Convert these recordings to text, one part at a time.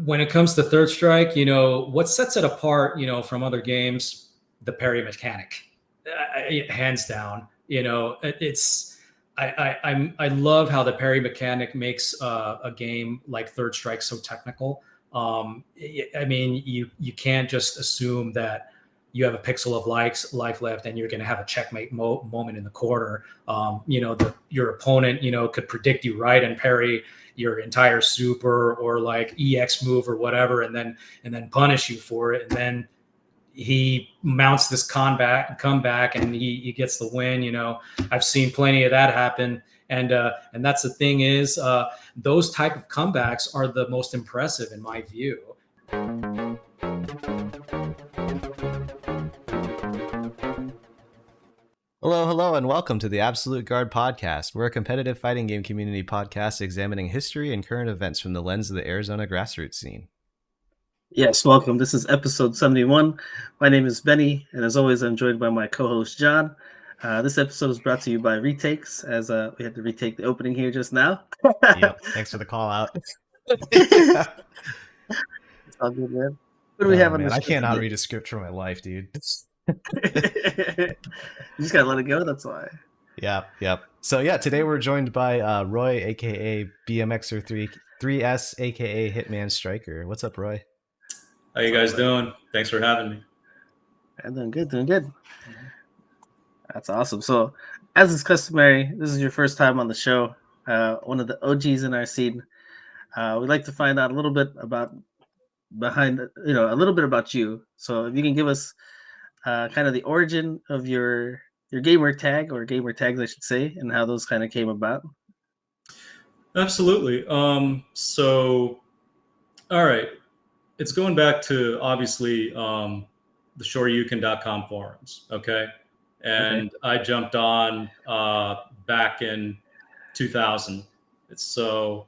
When it comes to Third Strike, what sets it apart, from other games, the parry mechanic, hands down. I love how the parry mechanic makes a game like Third Strike so technical. I mean, you can't just assume that you have a pixel of life left and you're going to have a checkmate moment in the corner. Your opponent, could predict you right and parry your entire super or like EX move or whatever, and then punish you for it. And then he mounts this comeback and he gets the win. I've seen plenty of that happen. And that's the thing is those type of comebacks are the most impressive in my view. Hello, and welcome to the Absolute Guard Podcast. We're a competitive fighting game community podcast examining history and current events from the lens of the Arizona grassroots scene. Yes, welcome. This is episode 71. My name is Benny, and as always, I'm joined by my co-host, Jon. This episode is brought to you by Retakes, as we had to retake the opening here just now. Yep, thanks for the call out. It's all good, man. What do we have on this? I cannot read a script for my life, dude. You just gotta let it go, that's why. Yep. So yeah, today we're joined by Roy, aka BMXer3S, aka HitmanStryker. What's up, Roy? How you guys doing? Thanks for having me. I'm doing good. That's awesome. So, as is customary, this is your first time on the show. One of the OGs in our scene. We'd like to find out a little bit about a little bit about you. So, if you can give us kind of the origin of your gamer tag, or gamer tags, I should say, and how those kind of came about. Absolutely. So, all right. It's going back to obviously the shoryuken.com forums. Okay. And I jumped on back in 2000. The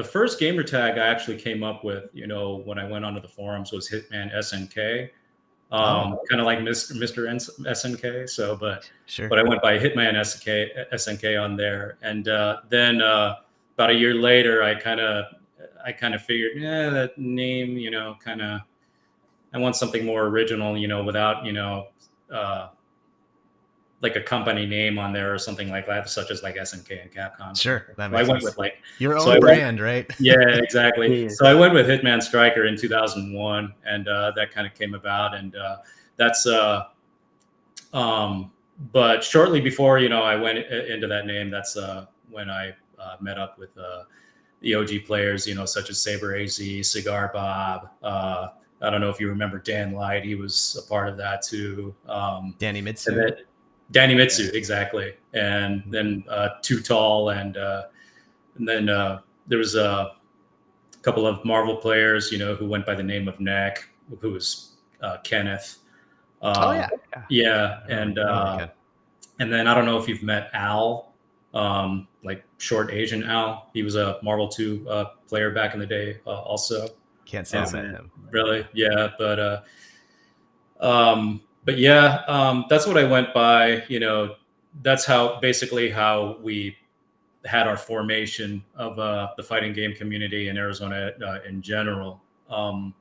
first gamer tag I actually came up with, when I went onto the forums was Hitman SNK, kind of like Mr. SNK. So, but I went by Hitman SNK on there. And then about a year later, I kind of figured, that name, I want something more original, without, like a company name on there or something like that, such as like SNK and Capcom. Sure. That makes sense. I went with your own brand, right? Yeah, exactly. So I went with HitmanStryker in 2001, and that kind of came about. And but shortly before, I went into that name, that's when I met up with the OG players, such as Saber AZ, Cigar Bob. I don't know if you remember Dan Light. He was a part of that too. Danny Mitsu. Danny Mitsu, exactly. And then Too Tall, and then there was a couple of Marvel players, who went by the name of Neck, who was Kenneth. Yeah, and then I don't know if you've met Al, like short Asian Al. He was a Marvel 2 player back in the day, also. Can't say I met him. Really? Yeah, but yeah, that's what I went by. That's basically how we had our formation of the fighting game community in Arizona in general. If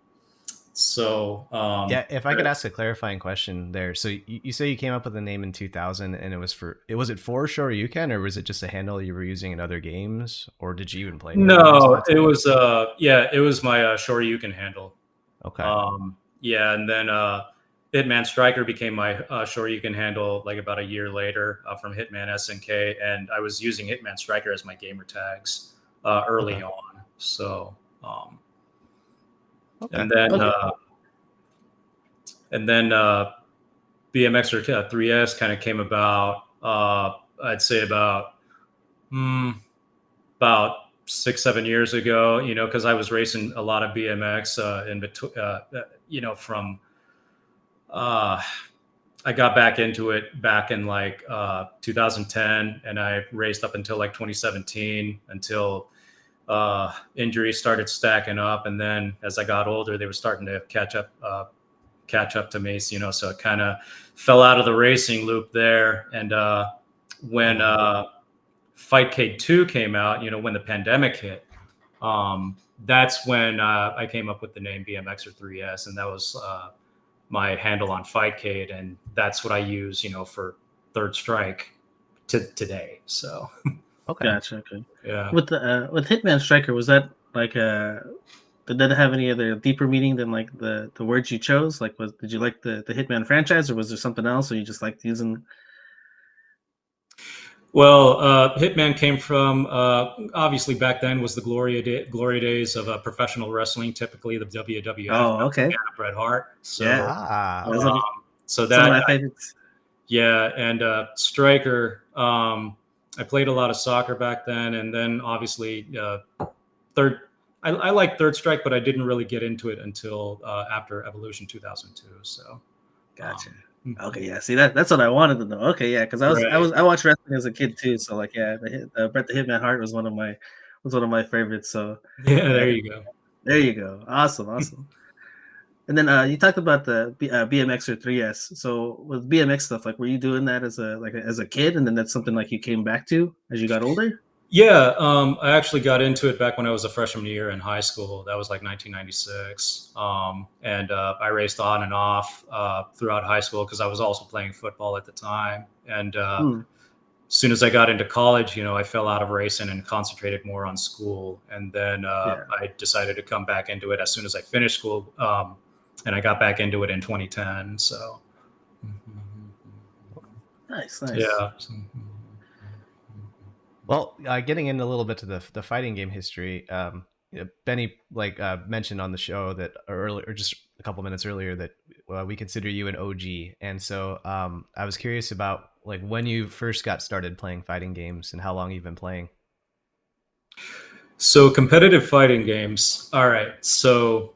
I could ask a clarifying question there. So you say you came up with the name in 2000, and was it for Shoryuken, or was it just a handle you were using in other games, or did you even play? No, it was it was my Shoryuken handle. Okay. And then HitmanStryker became my Shoryuken handle like about a year later from Hitman SNK, and I was using HitmanStryker as my gamer tags early on. So. And then BMXer3S kind of came about. I'd say about 6-7 years ago. Because I was racing a lot of BMX in between. From I got back into it back in like 2010, and I raced up until like 2017 until. Injuries started stacking up, and then as I got older, they were starting to catch up to me. So it kind of fell out of the racing loop there. And when Fightcade 2 came out, when the pandemic hit, That's when I came up with the name BMXer3S, and that was my handle on Fightcade, and that's what I use, for Third Strike today. So Okay. Gotcha. Okay. yeah. With HitmanStryker, was that like did that have any other deeper meaning than like the words you chose? Like, did you like the Hitman franchise, or was there something else, or you just liked using? Well, Hitman came from obviously back then was the glory days of professional wrestling, typically the WWF. Oh, I was a okay. fan of Bret Hart, so Yeah. Ah, Those okay. are so some of that my favorites. yeah, and Striker. I played a lot of soccer back then, and then obviously third. I like Third Strike, but I didn't really get into it until after Evolution 2002. So Gotcha. um, Okay, yeah. See that's what I wanted to know. Okay, yeah, because right. I watched wrestling as a kid too. So like, yeah, Bret the Hitman Hart was one of my favorites. So Yeah, yeah, there you go. there you go. Awesome, awesome. And then you talked about the BMXer3S. So with BMX stuff, like, were you doing that as a kid, and then that's something like you came back to as you got older? Yeah, I actually got into it back when I was a freshman year in high school. That was like 1996, and I raced on and off throughout high school because I was also playing football at the time. And as Hmm. soon as I got into college, I fell out of racing and concentrated more on school. And then Yeah. I decided to come back into it as soon as I finished school, and I got back into it in 2010. So, Nice, nice. yeah. Well, getting into a little bit to the fighting game history, Benny mentioned on the show that earlier, or just a couple minutes earlier, that we consider you an OG, and so I was curious about like when you first got started playing fighting games and how long you've been playing. So competitive fighting games. All right. So,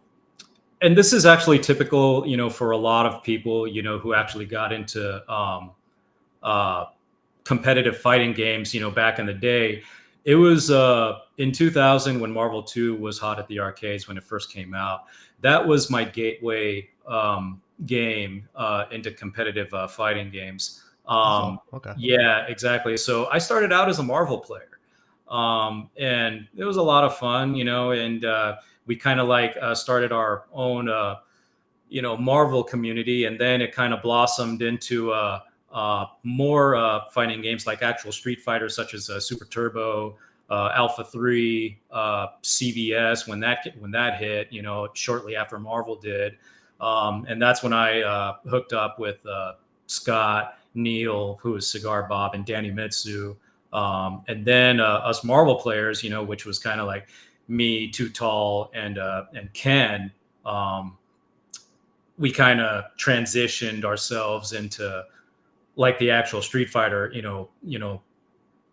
and this is actually typical, for a lot of people, who actually got into uh, competitive fighting games, back in the day. It was in 2000 when Marvel 2 was hot at the arcades when it first came out. That was my gateway game into competitive fighting games. Oh, okay. Yeah, exactly. So I started out as a Marvel player. And it was a lot of fun, and we kind of like started our own, Marvel community, and then it kind of blossomed into more fighting games like actual Street Fighters, such as Super Turbo, Alpha 3, CVS when that hit, shortly after Marvel did, and that's when I hooked up with Scott, Neil, who is Cigar Bob, and Danny Mitsu, and then us Marvel players, which was kind of like me, Too Tall, and Ken. We kind of transitioned ourselves into like the actual Street Fighter,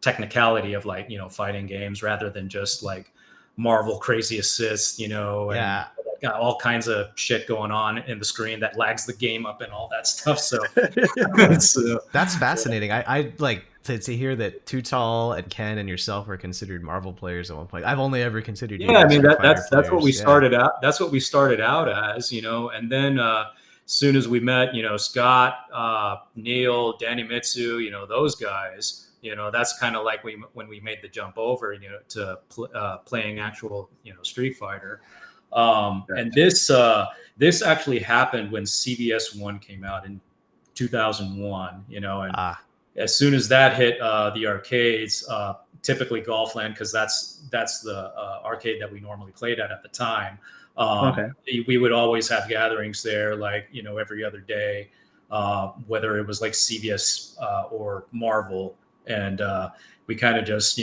technicality of like, fighting games rather than just like Marvel crazy assists, and Yeah. got all kinds of shit going on in the screen that lags the game up and all that stuff. So, so That's fascinating. I like to hear that Too Tall and Ken and yourself were considered Marvel players at one point. I've only ever considered you yeah, I guys mean Street Fighter that's what we players. Yeah. started out. That's what we started out as, and then as soon as we met, Scott, Neil, Danny Mitsu, those guys, that's kind of like when we made the jump over, to playing actual, Street Fighter. And this actually happened when CVS 1 came out in 2001, and as soon as that hit the arcades, typically Golfland, because that's the arcade that we normally played at the time. Okay. We would always have gatherings there, like every other day, whether it was like CVS or Marvel, and we kind of just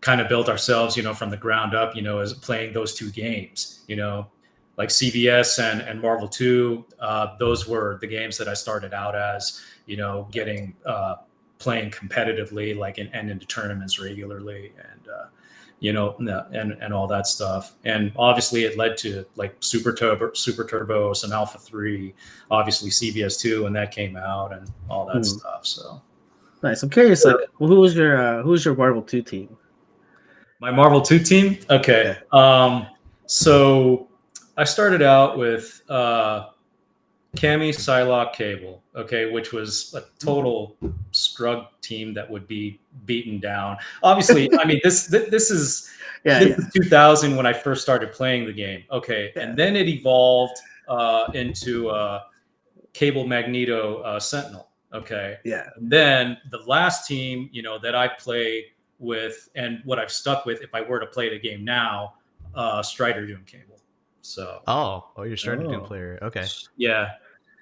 kind of built ourselves, from the ground up, as playing those two games, like CVS and Marvel 2. Those were the games that I started out as, getting playing competitively, like and into tournaments regularly, and and all that stuff. And obviously, it led to like Super Turbo, some Alpha 3, obviously CVS 2 when that came out, and all that stuff. So nice. I'm curious, like, who was your Marvel 2 team? my Marvel 2 team. Okay. Yeah. So I started out with Cammy, Psylocke, Cable, okay, which was a total scrub team that would be beaten down. Obviously, I mean this is this is 2000 when I first started playing the game, okay, and then it evolved into Cable, Magneto, Sentinel, okay, and then the last team, you know, that I play with and what I've stuck with if I were to play the game now, Strider, Doom, Cable. So you're Strider Doom player, okay. Yeah,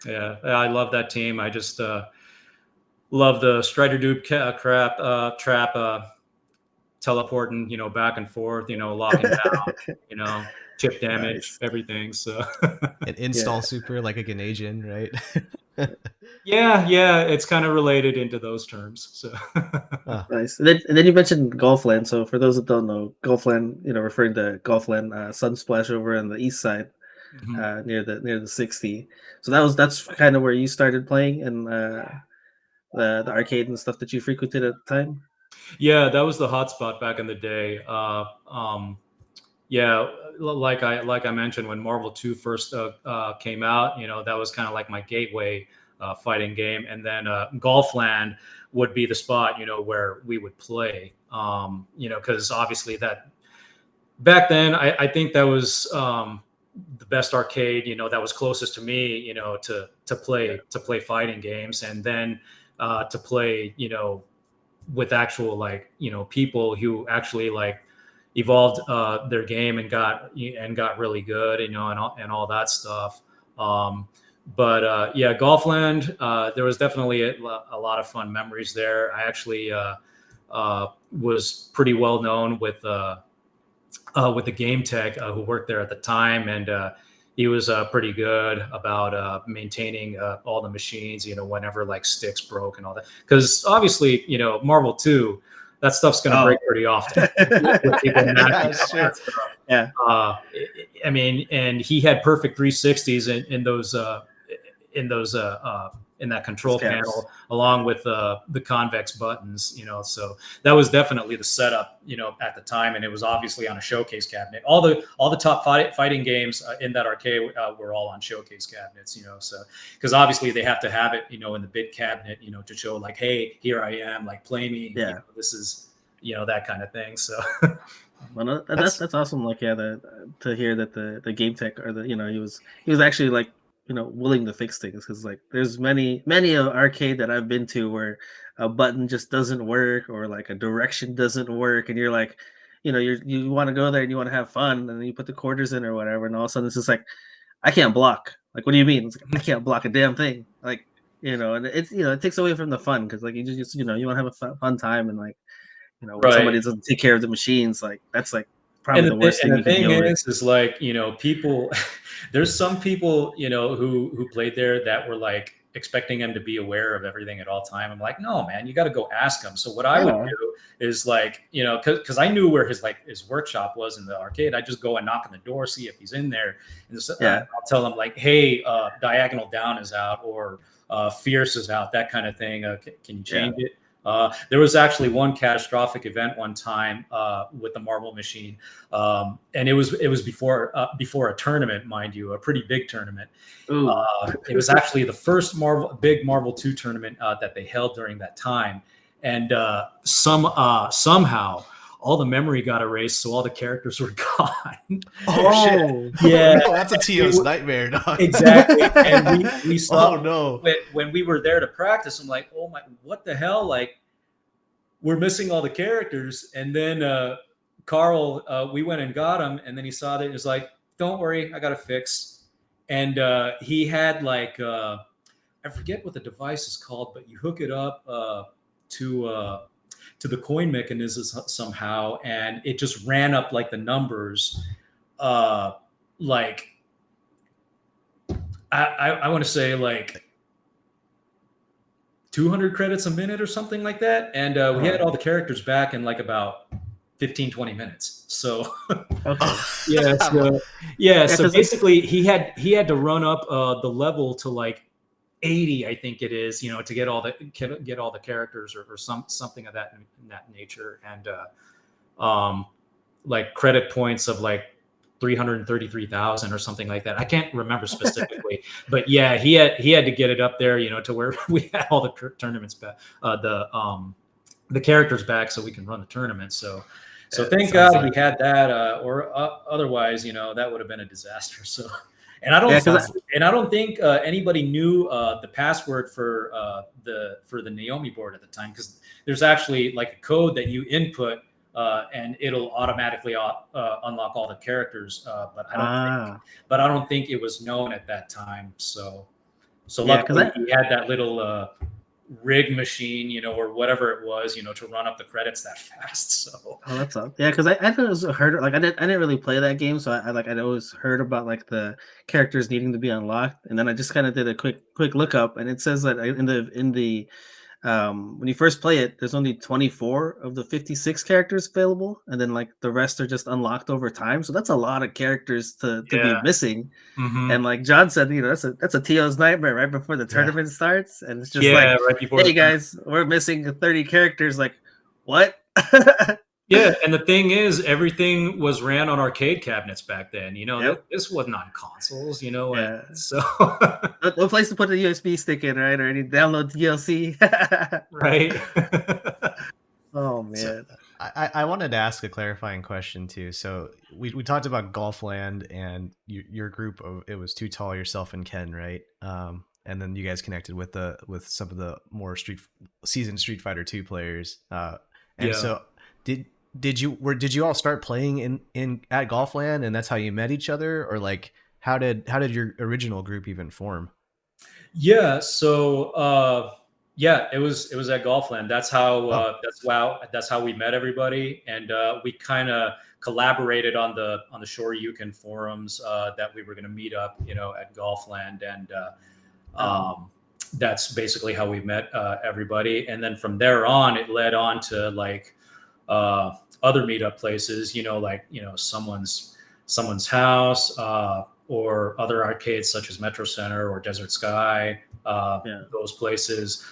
I love that team. I just love the Strider Doom trap, teleporting, you know, back and forth, you know, locking down, you know, chip damage, everything. So an install super like a Ganasian, right? yeah, it's kind of related into those terms. So nice. And then you mentioned Golfland. So for those that don't know, Golfland, you know, referring to Golfland, Sunsplash over on the east side, near the 60. So that's kind of where you started playing, and the arcade and stuff that you frequented at the time. Yeah, that was the hotspot back in the day. Yeah, like I mentioned, when Marvel 2 first came out, you know, that was kind of like my gateway fighting game, and then Golfland would be the spot, you know, where we would play. You know, because obviously that back then, I think that was the best arcade, you know, that was closest to me, you know, to play fighting games, and then to play, you know, with actual, like, you know, people who actually like evolved their game and got really good, you know, and all that stuff. But yeah, Golfland, there was definitely a lot of fun memories there. I actually was pretty well known with the game tech who worked there at the time, and he was pretty good about maintaining all the machines, you know, whenever like sticks broke and all that. Because obviously, you know, Marvel 2, that stuff's going to break pretty often. Yeah. I mean, and he had perfect 360s in that control panel, along with the convex buttons, you know. So that was definitely the setup, you know, at the time, and it was obviously on a showcase cabinet. All the top fighting games in that arcade were all on showcase cabinets, you know. So because obviously they have to have it, you know, in the big cabinet, you know, to show like, hey, here I am, like, play me. Yeah, you know, this is, you know, that kind of thing. So. Well, no, that's awesome. Like, yeah, to hear that the game tech, or the, you know, he was actually, like, you know, willing to fix things, because like there's many arcade that I've been to where a button just doesn't work, or like a direction doesn't work, and you're like, you know, you want to go there and you want to have fun, and then you put the quarters in or whatever, and all of a sudden it's just like, I can't block. Like, what do you mean? It's like, I can't block a damn thing. Like, you know, and it's, you know, it takes away from the fun, because like you just, you know, you want to have a fun time, and like, you know, when somebody doesn't take care of the machines, like that's like probably the worst thing you can deal with. Is like, you know, people, there's some people, you know, who played there that were like expecting them to be aware of everything at all time. I'm like, no, man, you got to go ask them. So what I would do is, like, you know, because I knew where his workshop was in the arcade. I just go and knock on the door, see if he's in there, and I'll tell him like, hey, Diagonal Down is out, or Fierce is out, that kind of thing. Can you change it? There was actually one catastrophic event one time with the Marvel machine, and it was before a tournament, mind you, a pretty big tournament. It was actually the first big Marvel 2 tournament that they held during that time, and somehow all the memory got erased, so all the characters were gone. Shit. Yeah, that's a TO's nightmare, dog. Exactly. And we saw, no, when we were there to practice, I'm like, oh my, what the hell? Like, we're missing all the characters. And then Carl, we went and got him, and then he saw that. He was like, don't worry, I got it fixed. And he had like, I forget what the device is called, but you hook it up to the coin mechanism somehow, and it just ran up like the numbers, like I want to say like 200 credits a minute or something like that, and we had all the characters back in like about 15-20 minutes. So so basically he had to run up the level to like 80, I think it is, you know, to get all the characters, or something of that nature, and like credit points of like 333,000 or something like that. I can't remember specifically, but yeah, he had to get it up there, to where we had all the tournaments back, the characters back, so we can run the tournament. So thank God we had that, or otherwise, that would have been a disaster. So, and I don't think anybody knew the password for the Naomi board at the time, because there's actually like a code that you input. And it'll automatically unlock all the characters, but I don't think it was known at that time. So luckily he had that little rig machine, or whatever it was, to run up the credits that fast. So that's up. Yeah, because I always heard, like, I didn't really play that game, so I'd always heard about like the characters needing to be unlocked, and then I just kind of did a quick look up, and it says that in the when you first play it, there's only 24 of the 56 characters available, and then like the rest are just unlocked over time. So that's a lot of characters to be missing. Mm-hmm. And like John said, that's a TO's nightmare right before the tournament starts, and it's just like, right before, hey guys, we're missing 30 characters. Like, what? Yeah, and the thing is, everything was ran on arcade cabinets back then. This wasn't on consoles. Yeah. So no place to put the USB stick in, right? Or any download DLC. Right. Oh man. So, I wanted to ask a clarifying question too. So we talked about Golfland and your group of, it was Too Tall, yourself, and Ken, right? And then you guys connected with some of the more seasoned Street Fighter 2 players. So did you all start playing at Golfland, and that's how you met each other, or like how did your original group even form? Yeah, so it was at Golfland. That's how we met everybody, and we kind of collaborated on the Shoryuken forums that we were going to meet up, at Golfland, and that's basically how we met everybody. And then from there on, it led on to like other meetup places, someone's house, or other arcades such as Metro Center or Desert Sky, those places.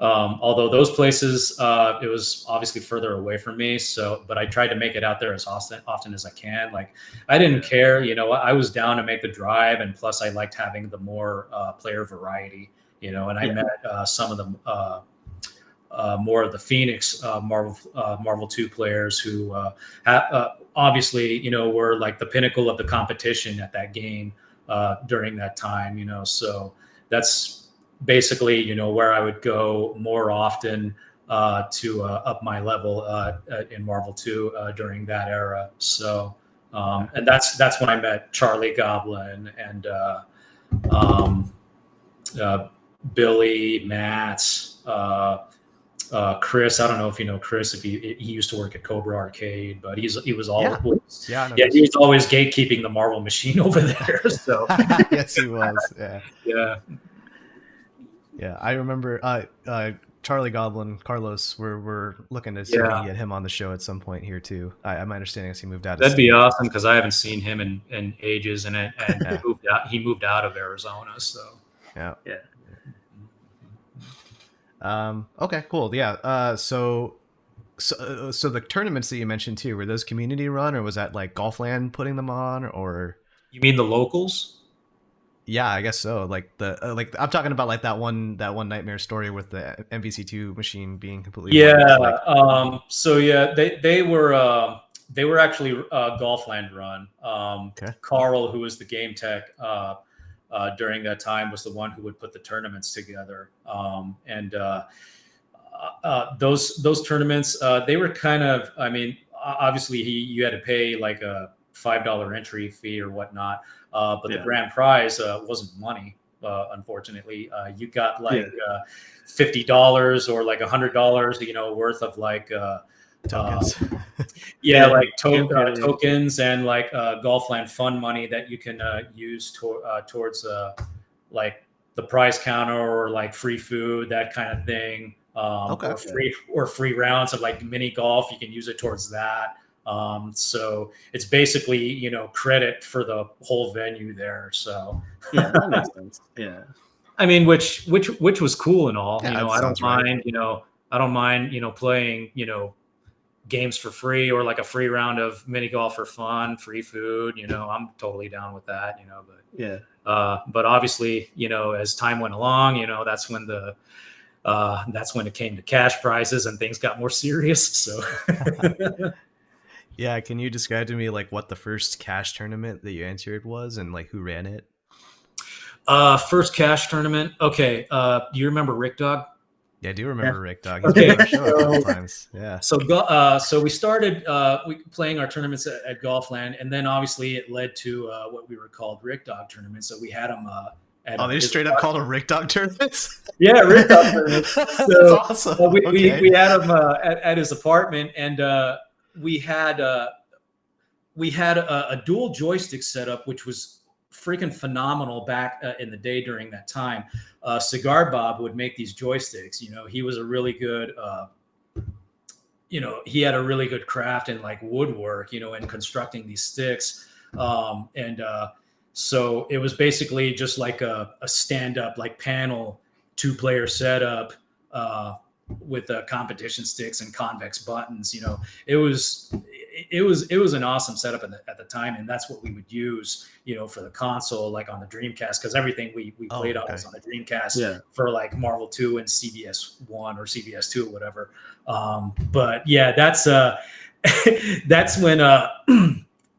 Although those places, it was obviously further away from me. But I tried to make it out there as often as I can. Like, I didn't care, I was down to make the drive. And plus I liked having the more player variety, and I met some of them, more of the Phoenix Marvel 2 players who obviously, were like the pinnacle of the competition at that game during that time, so that's basically, where I would go more often to up my level in Marvel 2 during that era. So, and that's when I met Charlie Goblin and Billy, Matt, Chris. I don't know if you know Chris, if he used to work at Cobra Arcade, but he was always he was always gatekeeping the Marvel machine over there. So yes, he was. Yeah, I remember Charlie Goblin, Carlos. We're looking to see if we can get him on the show at some point here too. My understanding is he moved out. That'd be awesome, because I haven't seen him in ages, and he moved out of Arizona. So yeah. Okay, cool. Yeah. So the tournaments that you mentioned too, were those community run, or was that like Golfland putting them on, or? You mean the locals? Yeah, I guess so. Like I'm talking about like that one nightmare story with the MVC2 machine being completely. So they were actually Golfland run. Carl, who was the game tech during that time, was the one who would put the tournaments together. Those tournaments, they were kind of, obviously you had to pay like a $5 entry fee or whatnot. But the grand prize wasn't money, unfortunately. You got like $50 or like $100, worth of like tokens. Like tokens and like Golfland fund money that you can use towards like the prize counter, or like free food, that kind of thing. Or free rounds of like mini golf. You can use it towards that. So it's basically, credit for the whole venue there. So that makes sense. Yeah. Which was cool and all, I don't mind, right. I don't mind, playing, games for free or like a free round of mini golf for fun, free food, I'm totally down with that, but Yeah. But obviously, as time went along, that's when it came to cash prizes and things got more serious. So Yeah, can you describe to me like what the first cash tournament that you entered was and like who ran it? First cash tournament. Okay. You remember Rick Dog? Yeah, I do remember Rick Dog. He's been on our show a couple times. Yeah. So we started playing our tournaments at Golfland, and then obviously it led to what we were called Rick Dog tournaments. So we had them. They straight up called them Rick Dog tournaments. Yeah, Rick Dog tournaments. That's awesome. We had him at his apartment, and we had a dual joystick setup, which was freaking phenomenal back in the day during that time. Cigar Bob would make these joysticks. He was a really good, he had a really good craft in like woodwork, and constructing these sticks. So it was basically just like a stand-up like panel 2-player setup with competition sticks and convex buttons. It was an awesome setup at the time, and that's what we would use, for the console, like on the Dreamcast, because everything we played on was on the Dreamcast for like Marvel 2 and CBS 1 or CBS 2 or whatever. But yeah, that's when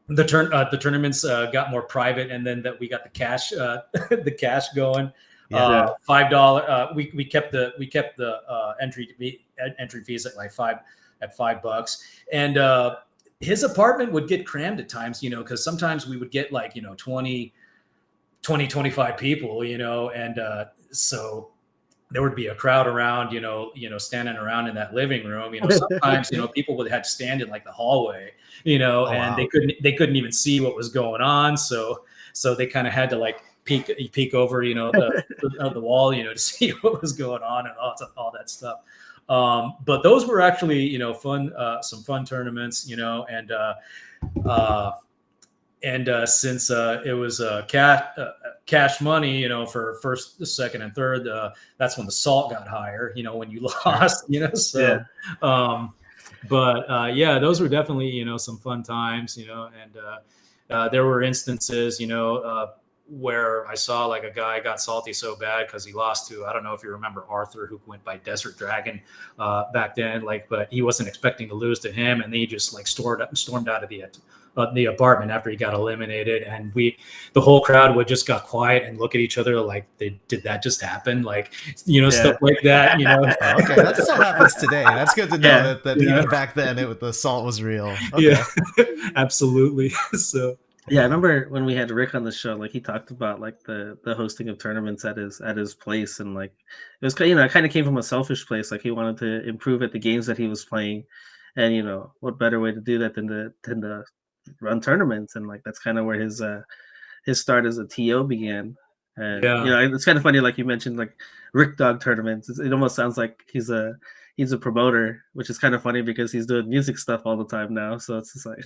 the tournaments got more private, and then that we got the cash the cash going. $5. We kept the entry fees at like $5, and his apartment would get crammed at times, because sometimes we would get like 20, 25 people, and so there would be a crowd around, standing around in that living room. Sometimes people would have to stand in like the hallway, and they couldn't even see what was going on, so they kind of had to like peek over, the wall, to see what was going on and all that stuff. But those were actually, fun, some fun tournaments, and since it was cash money, for first, second, and third, that's when the salt got higher, when you lost, so. Yeah. But yeah, those were definitely, some fun times, and there were instances, where I saw like a guy got salty so bad because he lost to, I don't know if you remember Arthur, who went by Desert Dragon back then, but he wasn't expecting to lose to him, and then he just like stormed out of the apartment after he got eliminated, and the whole crowd would just got quiet and look at each other like, did that just happen? Stuff like that, Okay, that still happens today. That's good to know that even back then the salt was real. Okay. Yeah, absolutely. So. Yeah, I remember when we had Rick on the show, like he talked about like the hosting of tournaments at his place, and like it was it kind of came from a selfish place, like he wanted to improve at the games that he was playing, and what better way to do that than to run tournaments, and like that's kind of where his start as a TO began. And it's kind of funny, like you mentioned, like Rick Dog tournaments. It almost sounds like he's a promoter, which is kind of funny because he's doing music stuff all the time now. So it's just like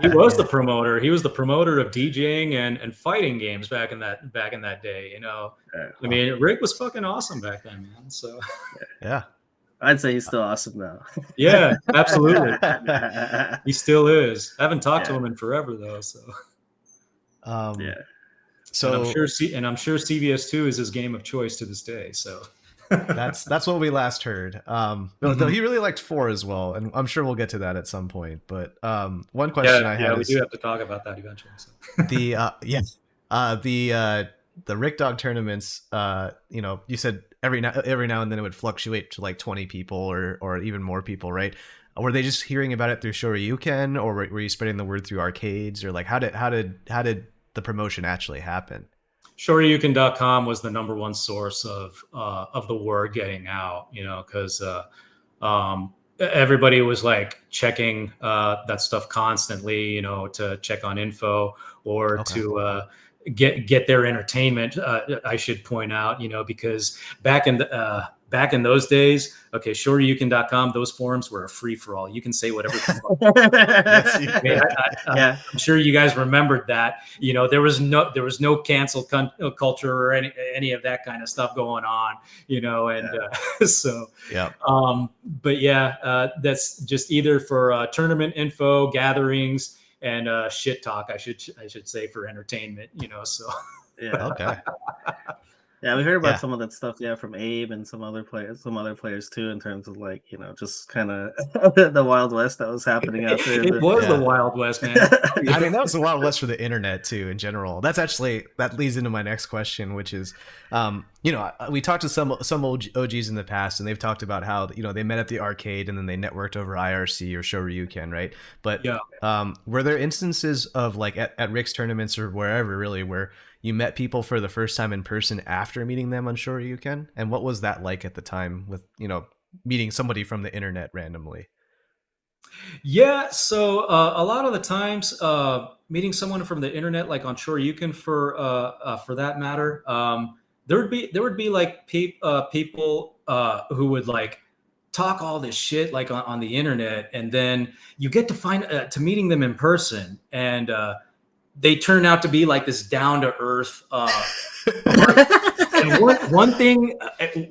he was the promoter. He was the promoter of DJing and fighting games back in that day. I mean, Rick was fucking awesome back then, man. So yeah, I'd say he's still awesome now. Yeah, absolutely. He still is. I haven't talked to him in forever though. So yeah. So and I'm sure CVS 2 is his game of choice to this day. So. That's what we last heard. Though he really liked 4 as well, and I'm sure we'll get to that at some point. But one question I had we is, do have to talk about that eventually. So. The Rick Dog tournaments. You said every now and then it would fluctuate to like 20 people or even more people, right? Were they just hearing about it through Shoryuken, or were you spreading the word through arcades, or like how did the promotion actually happen? Shoryuken.com was the number one source of the word getting out, because everybody was like checking that stuff constantly, to check on info or to get their entertainment. I should point out, because back in back in those days, okay, shoryuken.com, those forums were a free for all. You can say whatever. I'm sure you guys remembered that. There was no cancel culture or any of that kind of stuff going on. So yeah. But yeah, that's just either for tournament info, gatherings, and shit talk. I should say for entertainment. So yeah, okay. Yeah, we heard about some of that stuff, from Abe and some other players too, in terms of just kind of the Wild West that was happening out there. It was the Wild West, man. I mean, that was the Wild West for the internet too, in general. That leads into my next question, which is, we talked to some OGs in the past, and they've talked about how they met at the arcade and then they networked over IRC or Shoryuken, right? But were there instances of at Rick's tournaments or wherever really where you met people for the first time in person after meeting them on Shoryuken? And what was that like at the time with, meeting somebody from the internet randomly? Yeah, so a lot of the times, meeting someone from the internet, like on Shoryuken for that matter, there would be like people who would talk all this shit on the internet, and then you get to meeting them in person, and they turn out to be like this down to earth. And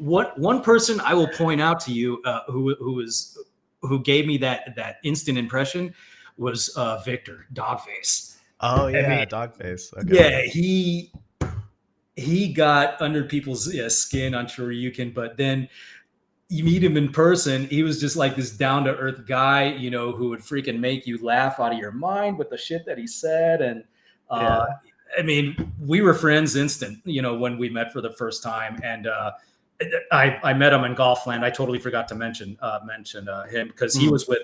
one person I will point out to you who gave me that instant impression was Victor Dogface. Oh yeah, Dogface. Okay. Yeah, he got under people's skin on Shoryuken, but then you meet him in person, he was just like this down to earth guy, who would freaking make you laugh out of your mind with the shit that he said. And I mean, we were friends instant, when we met for the first time. And I met him in Golfland. I totally forgot to mention him because he was with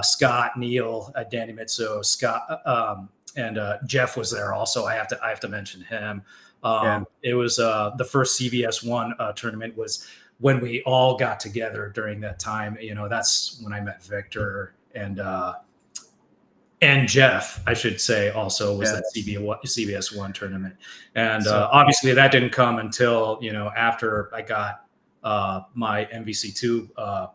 Scott, Neil, Danny Mitso, Scott, and Jeff was there also. I have to mention him. It was the first CVS1 tournament was when we all got together during that time. That's when I met Victor and Jeff, I should say, also was that CBS1 tournament. And obviously that didn't come until, after I got my MVC2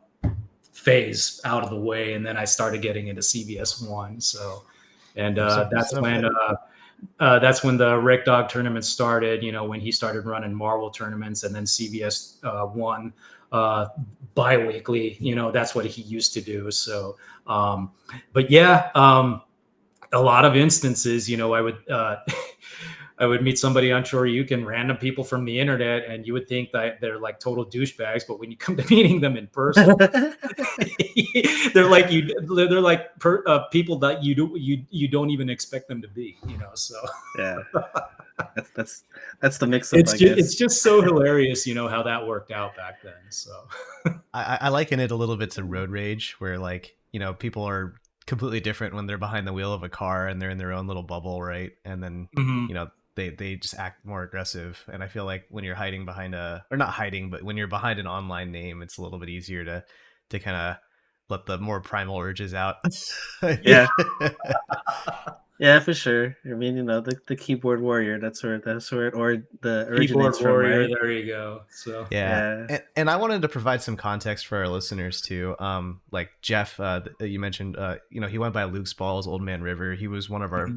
phase out of the way. And then I started getting into CBS1. So, and that's when the Rick Dog tournament started, when he started running Marvel tournaments, and then CBS1 bi-weekly, that's what he used to do. So, but yeah, a lot of instances, I would meet somebody on Shoryuken, random people from the internet, and you would think that they're like total douchebags, but when you come to meeting them in person, they're like people that you don't even expect them to be, So yeah, that's the mix up. It's just so hilarious, how that worked out back then. So I liken it a little bit to road rage, where people are completely different when they're behind the wheel of a car and they're in their own little bubble, right? And then they just act more aggressive. And I feel like when you're hiding behind but when you're behind an online name, it's a little bit easier to kind of let the more primal urges out. Yeah. Yeah, for sure. I mean, the keyboard warrior, that's where it or the keyboard warrior from, right? There you go. So yeah. And I wanted to provide some context for our listeners too. Like Jeff, you mentioned, he went by Luke's Balls, Old Man River. He was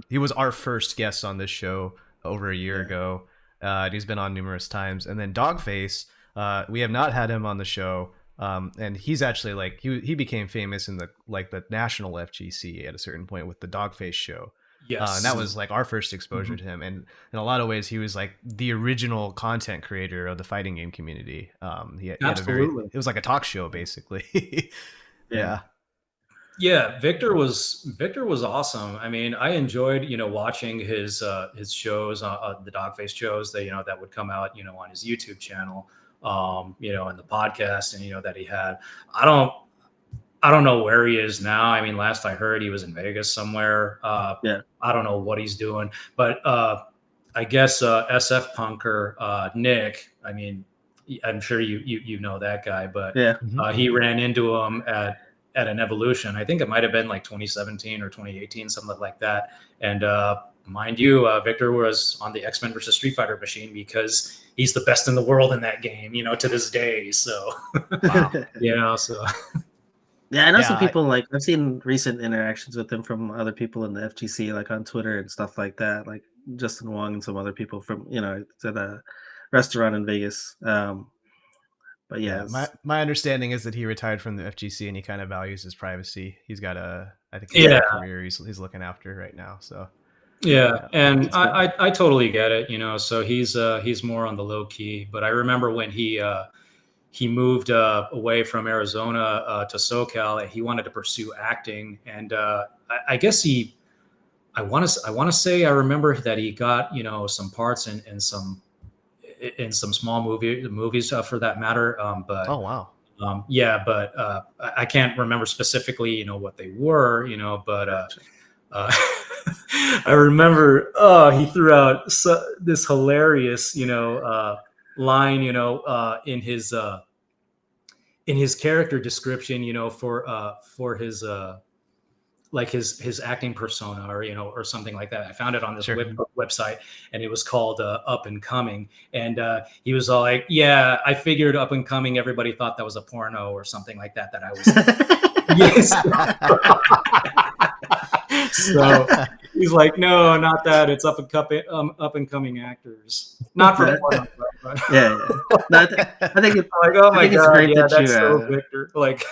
he was our first guest on this show over a year ago. And he's been on numerous times. And then Dogface, we have not had him on the show. And he's actually he became famous in the national FGC at a certain point with the Dogface show. Yes. And that was our first exposure to him. And in a lot of ways, he was the original content creator of the fighting game community. He Absolutely. It was like a talk show, basically. Yeah. Yeah. Victor was awesome. I mean, I enjoyed, watching his shows, the Dogface shows that would come out, on his YouTube channel, and the podcast and, that he had. I don't know where he is now. I mean, last I heard, he was in Vegas somewhere. I don't know what he's doing, but I guess SF punker Nick. I mean, I'm sure you know that guy, but he ran into him at an Evolution. I think it might have been 2017 or 2018, something like that. And mind you, Victor was on the X-Men versus Street Fighter machine because he's the best in the world in that game, to this day. So, wow. so. Yeah, I know some people, like, I've seen recent interactions with him from other people in the FGC, like on Twitter and stuff like that, like Justin Wong and some other people from, it's at a restaurant in Vegas. But yeah, my understanding is that he retired from the FGC and he kind of values his privacy. He's got a career he's looking after right now. So and I totally get it, so he's more on the low key. But I remember when he moved away from Arizona to SoCal, and he wanted to pursue acting, and I guess I want to say I remember that he got some parts in some small movies for that matter. But oh wow, but I can't remember specifically what they were, but I remember he threw out this hilarious line in his character description for his like his acting persona or something like that. I found it on this website, and it was called Up and Coming, and he was all like, yeah, I figured Up and Coming, everybody thought that was a porno or something like that I was yes. So he's like, no, not that, it's up and coming actors, not for porno. Yeah. No, I think it's like, oh my god, great that that's so Victor. Like,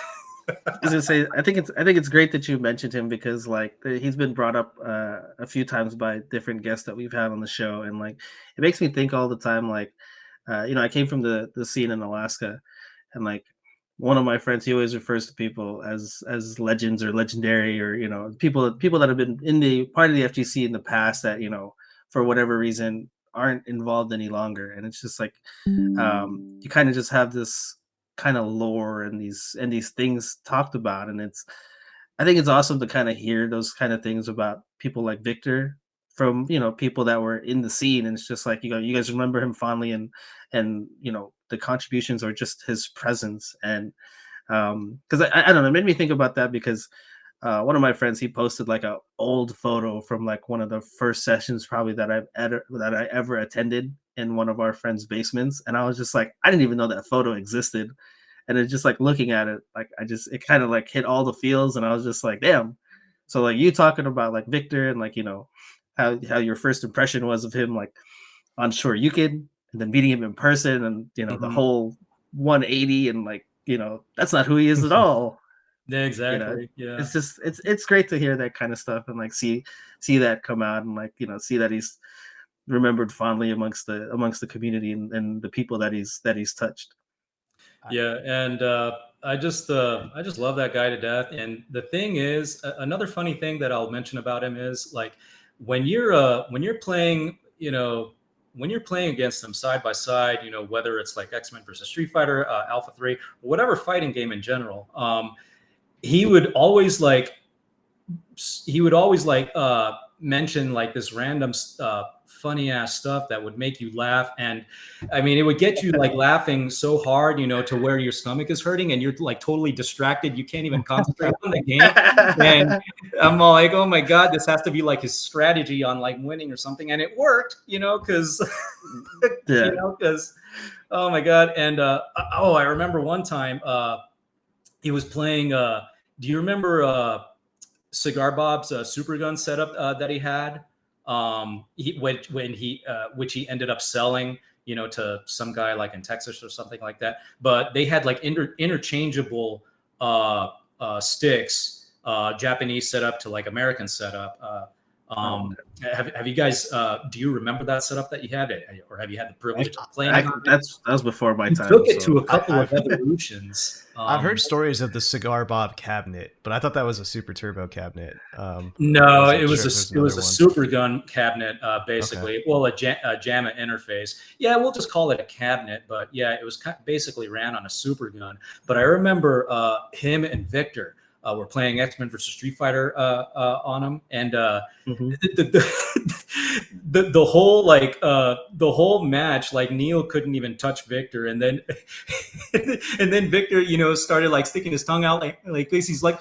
I was gonna say, I think it's great that you mentioned him, because like he's been brought up a few times by different guests that we've had on the show, and like it makes me think all the time. Like, I came from the scene in Alaska, and like one of my friends, he always refers to people as legends or legendary, or people that have been in the part of the FGC in the past that for whatever reason aren't involved any longer, and it's just like you kind of just have this kind of lore and these things talked about, and I think it's awesome to kind of hear those kind of things about people like Victor from people that were in the scene, and it's just like you guys remember him fondly, and the contributions or just his presence, and because I don't know, it made me think about that, because one of my friends, he posted like a old photo from like one of the first sessions probably that I ever attended in one of our friends' basements, and I was just like, I didn't even know that photo existed, and it's just like looking at it, like it kind of like hit all the feels, and I was just like, damn. So like you talking about like Victor, and like how your first impression was of him, like on Shoryuken, and then meeting him in person, and the whole 180, and like that's not who he is at all. Yeah, exactly. Yeah, it's just it's great to hear that kind of stuff, and like see that come out, and like see that he's remembered fondly amongst the community, and the people that he's touched. Yeah, and I just love that guy to death. And the thing is, another funny thing that I'll mention about him is like when you're playing, when you're playing against them side by side, whether it's like X-Men versus Street Fighter, Alpha 3, whatever fighting game in general, he would always mention like this random funny ass stuff that would make you laugh, and I mean it would get you like laughing so hard to where your stomach is hurting and you're like totally distracted, you can't even concentrate on the game. And I'm all like, oh my god, this has to be like his strategy on like winning or something, and it worked, because because oh my god. And I remember one time he was playing do you remember Cigar Bob's super gun setup that he had, which he ended up selling, to some guy like in Texas or something like that. But they had like interchangeable sticks, Japanese setup to like American setup. Have you guys? Do you remember that setup that you had, or have you had the privilege of playing? That was before my time. Took it to a couple of evolutions. I've heard stories of the Cigar Bob cabinet, but I thought that was a Super Turbo cabinet. No, it was a Super Gun cabinet, basically. Okay. Well, a JAMA interface. Yeah, we'll just call it a cabinet, but yeah, it was basically ran on a Super Gun. But I remember him and Victor were playing X-Men versus Street Fighter on him, and the whole the whole match, like Neil couldn't even touch Victor, and then Victor started like sticking his tongue out like this. He's like,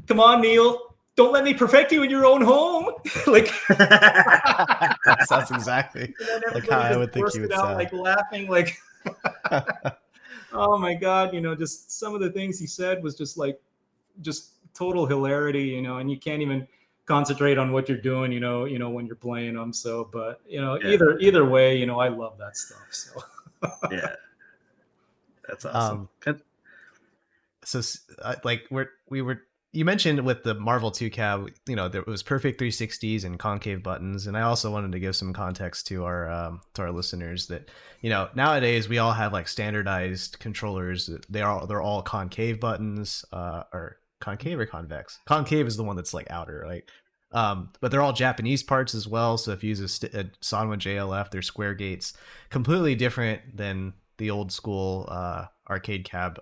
come on, Neil, don't let me perfect you in your own home. Like sounds exactly And then like how everybody I just would think you bursted would out sound. like laughing, like, oh my God, just some of the things he said was just like, just total hilarity, and you can't even concentrate on what you're doing, when you're playing them. So, but either way, I love that stuff. So Yeah, that's awesome. Good. So like you mentioned with the Marvel 2 cab, there was perfect 360s and concave buttons, and I also wanted to give some context to our listeners that nowadays we all have like standardized controllers. They're all concave buttons, or concave or convex. Concave is the one that's like outer, right? But they're all Japanese parts as well. So if you use a Sanwa JLF, they're square gates, completely different than the old school arcade cab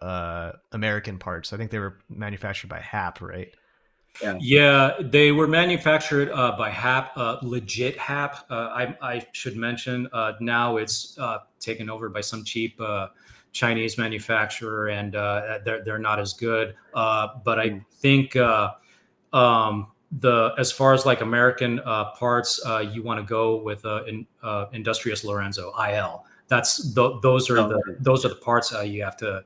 American parts. I think they were manufactured by Hap, right? yeah, they were manufactured by Hap, legit Hap. I should mention. Now it's taken over by some cheap Chinese manufacturer, and they're not as good. But I think as far as like American parts, you want to go with Industrious Lorenzo IL. Those are the parts you have to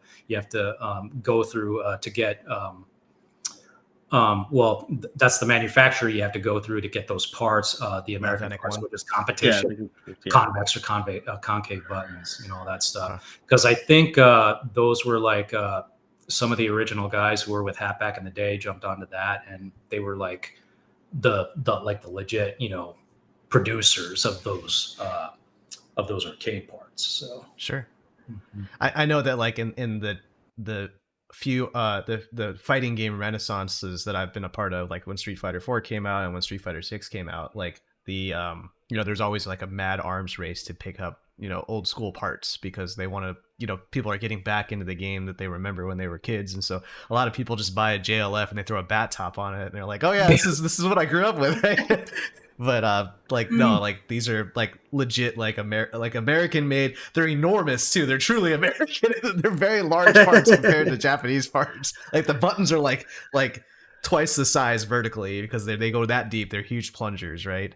go through to get. That's the manufacturer you have to go through to get those parts. The American parts, which is competition, convex or concave buttons, all that stuff. Because I think those were like some of the original guys who were with Hap back in the day jumped onto that, and they were like the legit, producers of those arcade parts. So sure. Mm-hmm. I know that like in the few the fighting game renaissances that I've been a part of, like when Street Fighter 4 came out and when Street Fighter 6 came out, like the there's always like a mad arms race to pick up old school parts, because they want to people are getting back into the game that they remember when they were kids, and so a lot of people just buy a JLF and they throw a bat top on it and they're like, oh yeah, this is what I grew up with, right? But like no, like these are like legit like American made. They're enormous too. They're truly American. They're very large parts compared to Japanese parts. Like the buttons are like twice the size vertically, because they go that deep. They're huge plungers, right?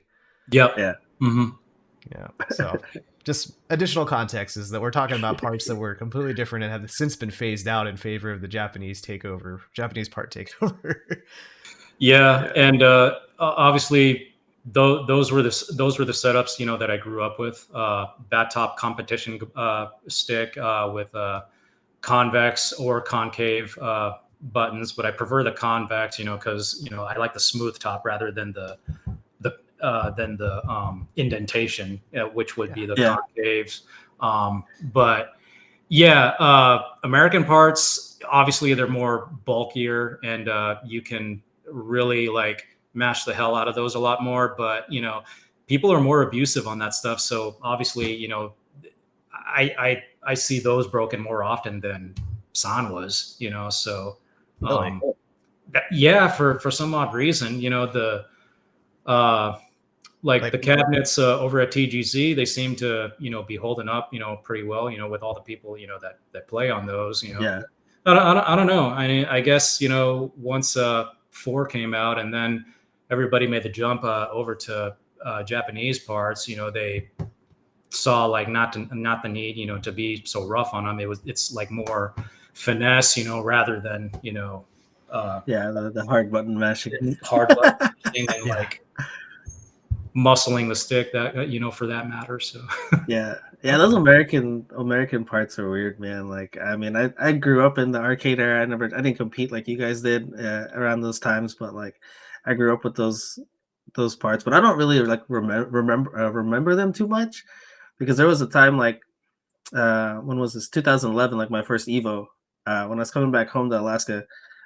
Yep. Yeah. Mm-hmm. Yeah. So just additional context is that we're talking about parts that were completely different and have since been phased out in favor of the Japanese part takeover. Yeah, and obviously those were the setups that I grew up with. Bat top competition stick with convex or concave buttons, but I prefer the convex, because I like the smooth top rather than the indentation, which would be the concaves. But yeah, American parts, obviously they're more bulkier, and you can really like mash the hell out of those a lot more. But people are more abusive on that stuff, so obviously I see those broken more often than San was. So really? yeah, for some odd reason, the like the cabinets over at TGC, they seem to be holding up pretty well, with all the people that play on those. Yeah. I don't know. I guess once 4 came out, and then everybody made the jump over to Japanese parts. They saw like not the need to be so rough on them. It's like more finesse, rather than the hard button mashing, hard button mashing, and like muscling the stick, that for that matter. So yeah, those American parts are weird, man. Like, I mean, I grew up in the arcade era. I didn't compete like you guys did around those times, but like I grew up with those parts, but I don't really like remember them too much, because there was a time like when was this, 2011, like my first Evo, when I was coming back home to Alaska.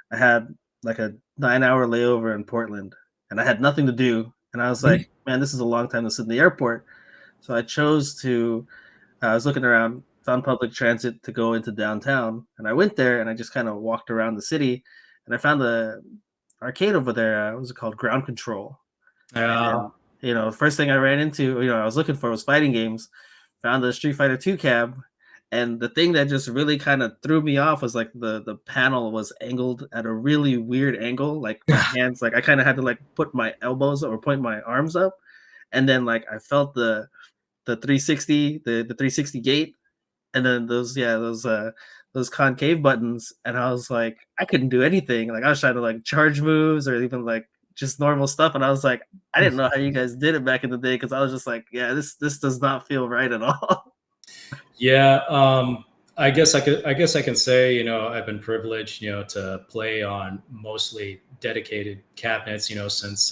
I had like a 9-hour layover in Portland, and I had nothing to do. And I was like, man, this is a long time to sit in the airport. So I chose to, I was looking around, found public transit to go into downtown. And I went there and I just kind of walked around the city. And I found the arcade over there. What was it called? Ground Control. And, first thing I ran into, I was looking for was fighting games. Found the Street Fighter 2 cab. And the thing that just really kind of threw me off was like the panel was angled at a really weird angle. Like my hands, like I kind of had to like put my elbows or point my arms up, and then like I felt the 360 the 360 gate, and then those concave buttons, and I was like, I couldn't do anything. Like I was trying to like charge moves or even like just normal stuff, and I was like, I didn't know how you guys did it back in the day, because I was just like, yeah, this does not feel right at all. Yeah, I guess I can say, you know, I've been privileged, you know, to play on mostly dedicated cabinets, you know, since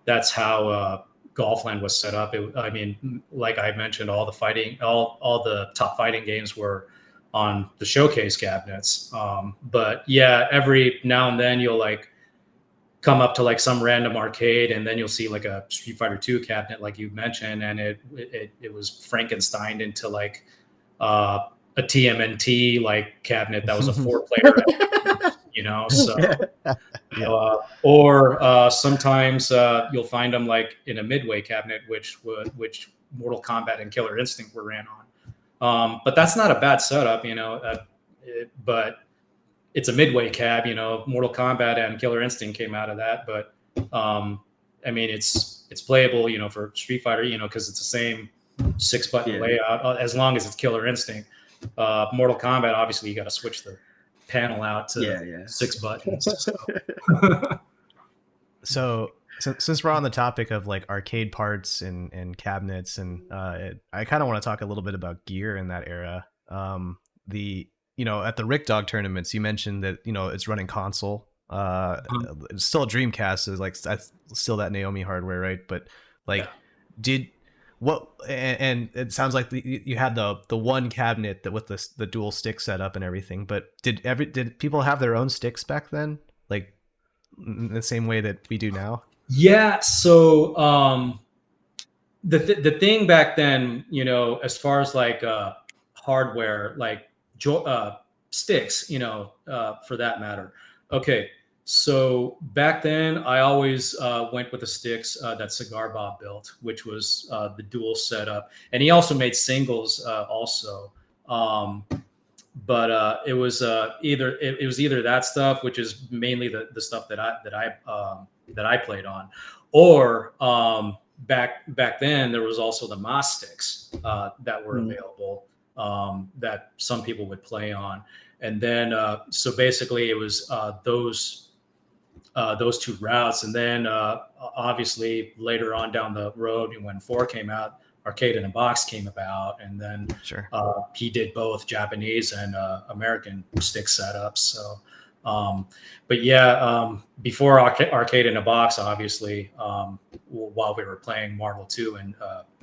that's how Golfland was set up. I mean, like I mentioned, all the top fighting games were on the showcase cabinets. But yeah, every now and then you'll like come up to like some random arcade, and then you'll see like a Street Fighter 2 cabinet, like you mentioned, and it was Frankensteined into like a TMNT like cabinet that was a 4-player, you know. So, or sometimes you'll find them like in a midway cabinet, which Mortal Kombat and Killer Instinct were ran on. But that's not a bad setup, you know. But it's a midway cab, you know. Mortal Kombat and Killer Instinct came out of that, but I mean, it's playable, you know, for Street Fighter, you know, because it's the same 6-button layout, as long as it's Killer Instinct. Mortal Kombat, obviously, you got to switch the panel out to 6 buttons. So since we're on the topic of like arcade parts and cabinets, and I kind of want to talk a little bit about gear in that era. You know, at the Rick Dog tournaments, you mentioned that, you know, it's running console. It's still a Dreamcast, so like that's still that Naomi hardware, right? But like, and it sounds like you had the one cabinet that with the dual stick setup and everything. But did people have their own sticks back then, like in the same way that we do now? Yeah. So the thing back then, you know, as far as like hardware, like sticks, you know, for that matter. Okay. So back then, I always went with the sticks that Cigar Bob built, which was the dual setup, and he also made singles also. But it was either that stuff, which is mainly the stuff that I played on, or back then there was also the Moss sticks that were available that some people would play on, and then so basically it was those two routes. And then obviously later on down the road, when 4 came out, Arcade in a Box came about, and then he did both Japanese and American stick setups. So but yeah, before Arcade in a Box, obviously, while we were playing Marvel 2 and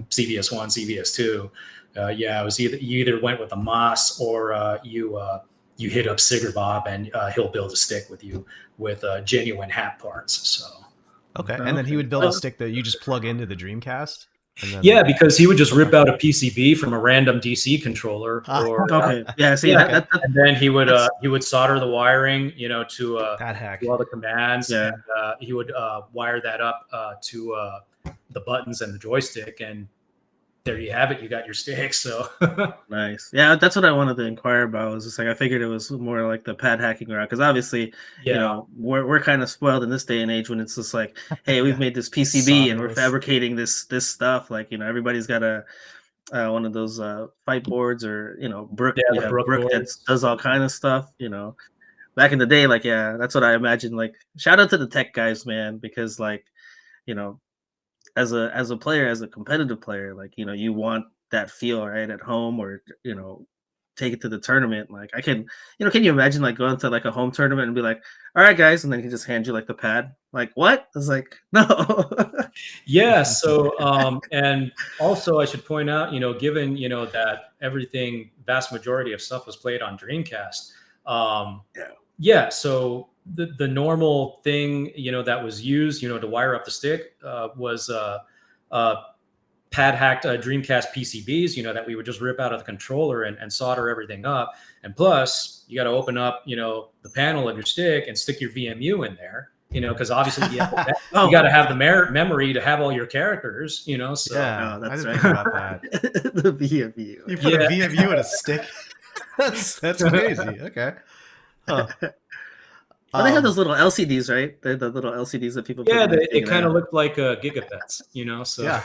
CVS 1, CVS 2, it was you either went with a Moss, or you hit up Cigar Bob, and he'll build a stick with you with genuine hat parts. So and then he would build a stick that you just plug into the Dreamcast. And then, because he would just rip out a PCB from a random DC controller, or and then he would solder the wiring, you know, to all the commands, and he would wire that up to the buttons and the joystick, and there you have it. You got your stick. So nice. Yeah, that's what I wanted to inquire about. Was just like, I figured it was more like the pad hacking route, because obviously, you know, we're kind of spoiled in this day and age when it's just like, hey, we've made this PCB and we're fabricating this stuff. Like, you know, everybody's got one of those fight boards, or, you know, Brook that does all kind of stuff. You know, back in the day, like, that's what I imagined. Like, shout out to the tech guys, man, because like, you know, as a player, as a competitive player, like, you know, you want that feel right at home, or, you know, take it to the tournament. Like, I can, you know, can you imagine like going to like a home tournament and be like, all right, guys, and then he just hand you like the pad? Like, what? I was like, no. Yeah. So and also I should point out, you know, given, you know, that vast majority of stuff was played on Dreamcast. So the normal thing, you know, that was used, you know, to wire up the stick was pad hacked Dreamcast PCBs, you know, that we would just rip out of the controller and solder everything up. And plus, you got to open up, you know, the panel of your stick and stick your VMU in there, you know, because obviously you got to have the memory to have all your characters, you know. So that's right about that. The VMU. You put a VMU in a stick. That's crazy. Okay. Huh. Well, they had those little LCDs, right? They're the little LCDs that people put Yeah, in their it kind of looked like gigabits, you know. So Yeah.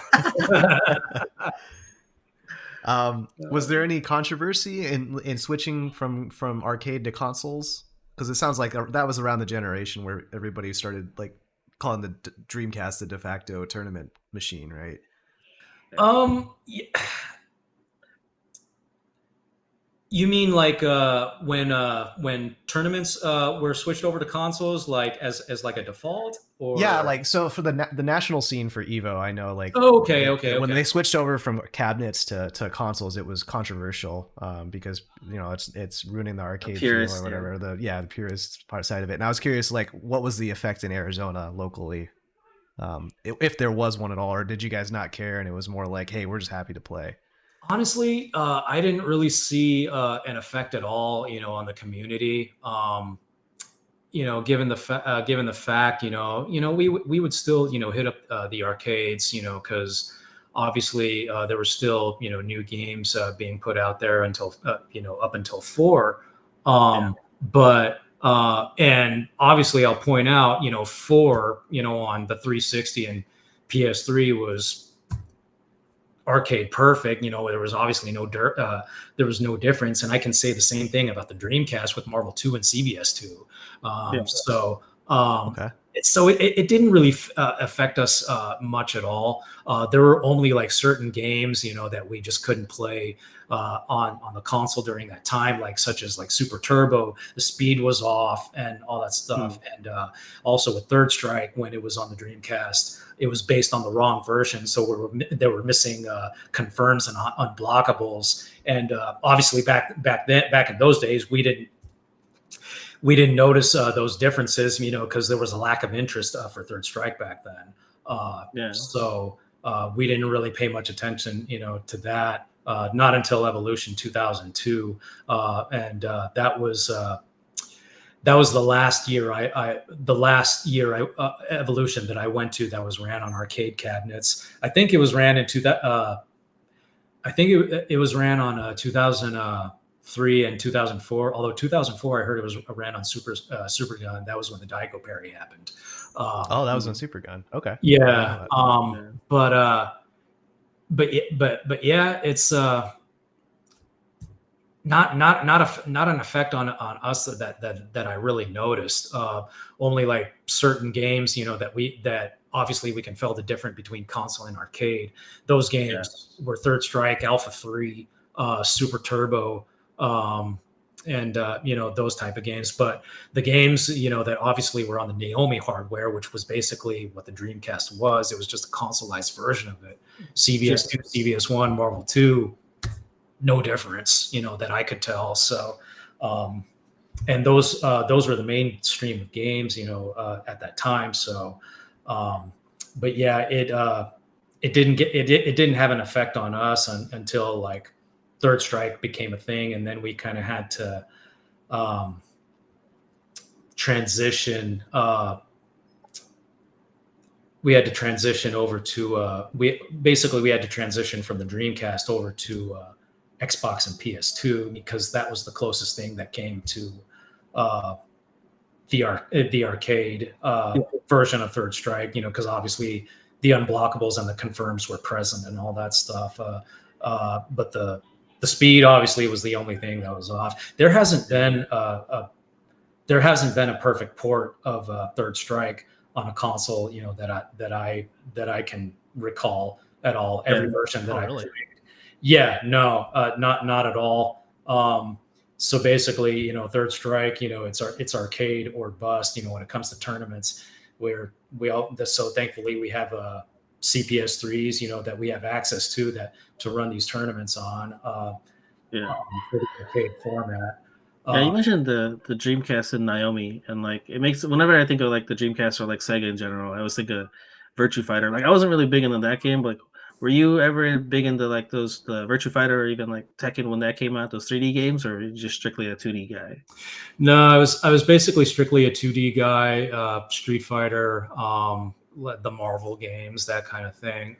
Was there any controversy in switching from arcade to consoles? Because it sounds like that was around the generation where everybody started like calling the Dreamcast the de facto tournament machine, right? yeah. You mean like when tournaments were switched over to consoles, like as like a default, or Yeah, like so for the national scene for Evo, I know like when okay. they switched over from cabinets to consoles, it was controversial because it's ruining the arcade feel or whatever. The purist part side of it. And I was curious, like, what was the effect in Arizona locally, if there was one at all, or did you guys not care and it was more like, hey, we're just happy to play? Honestly, I didn't really see an effect at all, on the community. Given the fact, we would still, hit up the arcades, because obviously there were still, new games being put out there until, up until 4. But and obviously I'll point out, 4, on the 360 and PS3 was arcade perfect. There was obviously there was no difference, and I can say the same thing about the Dreamcast with Marvel 2 and CBS 2. Okay. So it didn't really affect us much at all. There were only like certain games, that we just couldn't play on the console during that time, like such as like Super Turbo. The speed was off and all that stuff. And also with Third Strike, when it was on the Dreamcast, it was based on the wrong version, so they were missing confirms and unblockables. And obviously back in those days, we didn't notice those differences, because there was a lack of interest for Third Strike back then. So we didn't really pay much attention, to that. Not until Evolution 2002, and that was the last year Evolution that I went to that was ran on arcade cabinets. I think it was ran into that. I think it was ran on 2003 and 2004. Although 2004, I heard it was ran on Super Gun. That was when the Daiko Parry happened. That was on Super Gun. Okay. Yeah. But yeah, it's not an effect on us that I really noticed. Only like certain games, that obviously we can feel the difference between console and arcade. Those games were Third Strike, Alpha 3, Super Turbo, and those type of games. But the games, that obviously were on the Naomi hardware, which was basically what the Dreamcast was. It was just a consoleized version of it. CVS 2, CVS 1, Marvel 2. No difference, that I could tell. So, and those were the mainstream of games, at that time. So, but yeah, it didn't have an effect on us until like Third Strike became a thing, and then we kind of had to transition. We had to transition over to we had to transition from the Dreamcast over to Xbox and PS2, because that was the closest thing that came to the arcade version of Third Strike, because obviously the unblockables and the confirms were present and all that stuff. But the speed obviously was the only thing that was off. There hasn't been a perfect port of Third Strike on a console, that I can recall at all. Every version that I've played. Yeah, no, not at all. So basically, Third Strike, it's arcade or bust, when it comes to tournaments, where so thankfully we have CPS3s, that we have access to run these tournaments on for the arcade format. You mentioned the Dreamcast and Naomi, and like it makes, whenever I think of like the Dreamcast or like Sega in general, I always think of Virtua Fighter. Like I wasn't really big into that game, but were you ever big into like the Virtua Fighter or even like Tekken when that came out, those 3D games, or were you just strictly a 2D guy? No, I was basically strictly a 2D guy. Street Fighter, the Marvel games, that kind of thing.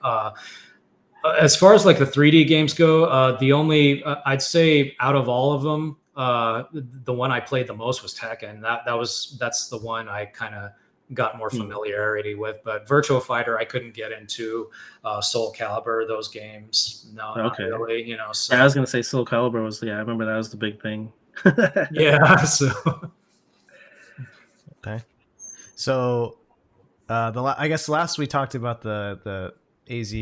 As far as like the 3D games go, the only I'd say out of all of them, the one I played the most was Tekken. That's the one I kind of got more familiarity with. But Virtua Fighter, I couldn't get into. Soul Calibur, those games, no, not really. You know, so I was gonna say Soul Calibur was. Yeah, I remember that was the big thing. yeah. So okay, so I guess last we talked about the AZ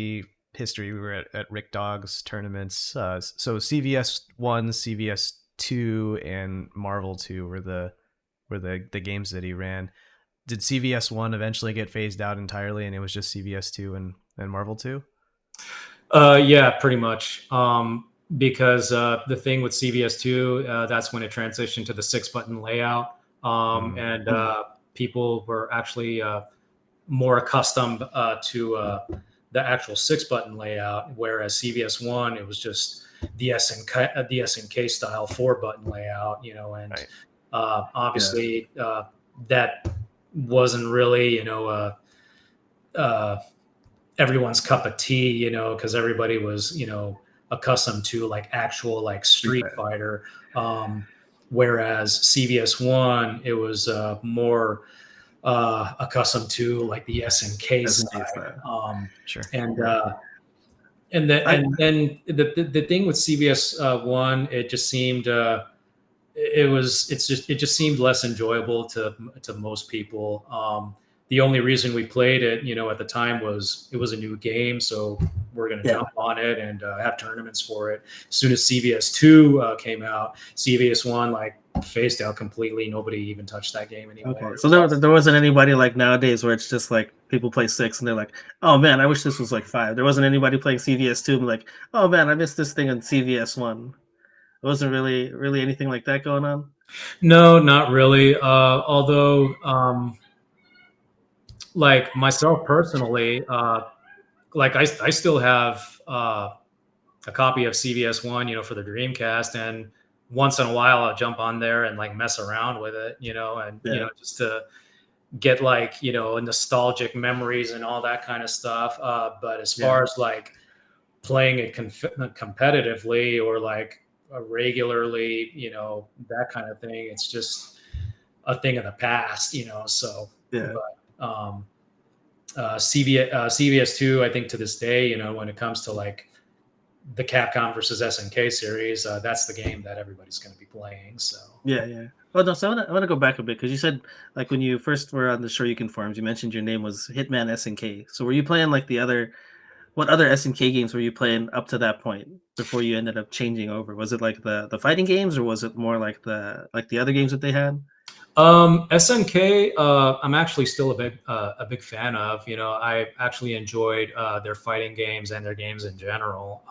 history. We were at Rick Dog's tournaments. So CVS 1, CVS 2, and Marvel 2 were the games that he ran. Did CVS 1 eventually get phased out entirely, and it was just CVS 2 and Marvel 2? Yeah, pretty much. Because the thing with CVS 2, that's when it transitioned to the 6-button layout, and people were actually more accustomed to the actual 6-button layout, whereas CVS 1, it was just the SNK style 4-button layout, you know, and obviously that wasn't really, you know, everyone's cup of tea, you know, because everybody was, you know, accustomed to like actual like Street Fighter, whereas CVS 1, it was more accustomed to like the SNK style. Sure. And then the thing with CVS 1, it just seemed it just seemed less enjoyable to most people. The only reason we played it, you know, at the time was it was a new game, so we're going to jump on it and have tournaments for it. As soon as CVS 2 came out, CVS 1 like phased out completely. Nobody even touched that game anymore. Okay, so there wasn't anybody like nowadays where it's just like people play 6 and they're like, oh man, I wish this was like 5. There wasn't anybody playing CVS 2 and like, oh man, I missed this thing on CVS 1. It wasn't really anything like that going on. No, not really. Although, like myself personally, like I still have a copy of CVS 1, you know, for the Dreamcast, and once in a while I'll jump on there and like mess around with it, you know, and you know, just to get like, you know, nostalgic memories and all that kind of stuff. But as far as like playing it competitively or like regularly, you know, that kind of thing, it's just a thing of the past, you know. So but CVS 2, I think to this day, you know, when it comes to like the Capcom versus SNK series, that's the game that everybody's going to be playing. So Oh no, so I want to go back a bit because you said like when you first were on the Shoryuken forums, you mentioned your name was Hitman SNK. So were you playing like what other SNK games were you playing up to that point before you ended up changing over? Was it like the fighting games, or was it more like the other games that they had? SNK, I'm actually still a big fan of. You know, I actually enjoyed their fighting games and their games in general.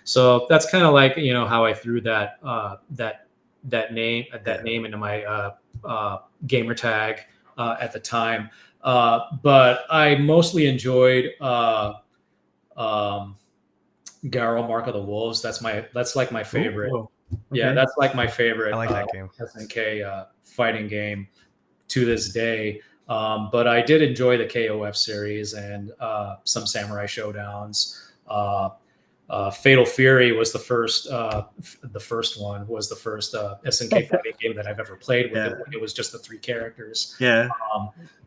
So that's kind of like, you know, how I threw that name into my gamer tag at the time. But I mostly enjoyed Garou Mark of the Wolves. That's like my favorite. Ooh, okay. Yeah, that's like my favorite. I like that game. SNK fighting game to this day. But I did enjoy the KOF series and some Samurai Showdowns. Fatal Fury was the first one was the first SNK fighting game that I've ever played with. It was just the 3 characters.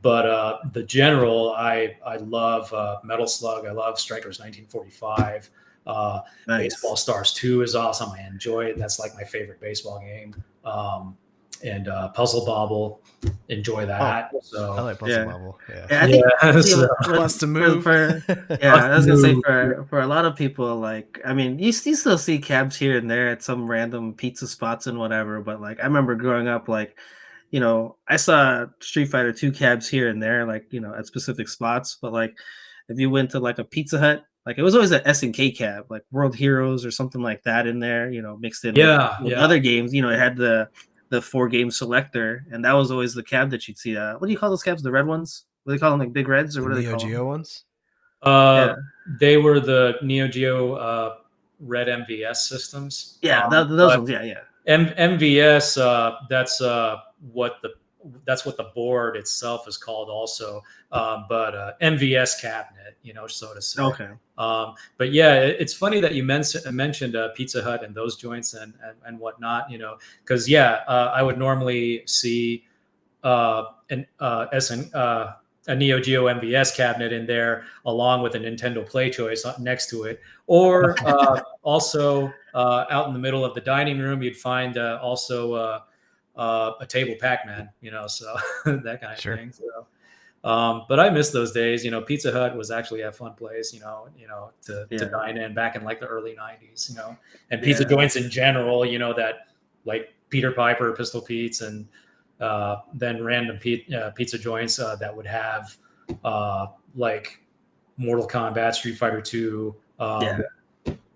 But the general, I love Metal Slug. I love Strikers 1945. Baseball Stars 2 is awesome. I enjoy it. That's like my favorite baseball game. And Puzzle Bobble, enjoy that. So I like Puzzle Bobble. I think plus to move. I was gonna say for a lot of people, like, I mean, you still see cabs here and there at some random pizza spots and whatever. But like, I remember growing up, like, you know, I saw Street Fighter 2 cabs here and there, like, you know, at specific spots. But like, if you went to like a Pizza Hut, like it was always an SNK cab, like World Heroes or something like that in there, you know, mixed in with other games. You know, it had the 4-game selector, and that was always the cab that you'd see. What do you call those cabs? The red ones? What do they call them? Like big reds, or what do they call them? Neo Geo ones? They were the Neo Geo red MVS systems. Yeah, those ones. Yeah. MVS, that's that's what the board itself is called also, but MVS cabinet, so to say. Okay. But yeah, it's funny that you mentioned Pizza Hut and those joints and whatnot, because I would normally see a Neo Geo MVS cabinet in there along with a Nintendo Play Choice next to it, or also out in the middle of the dining room, you'd find also a table Pac-Man, so that kind of thing. So. But I miss those days. Pizza Hut was actually a fun place, to dine in back in like the early '90s, and pizza joints in general, that like Peter Piper, Pistol Pete's, and then random pizza joints that would have like Mortal Kombat, Street Fighter 2,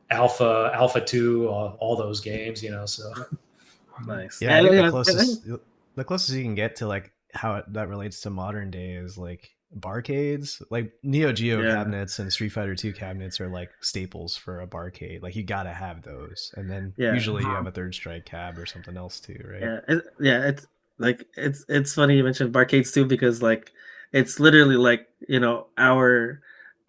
Alpha 2, all those games, so. Nice. Yeah, I think the closest you can get to like how that relates to modern day is like barcades. Like Neo Geo cabinets and Street Fighter 2 cabinets are like staples for a barcade. Like you gotta have those, and then usually you have a Third Strike cab or something else too, right? It's like it's funny you mentioned barcades too, because like it's literally like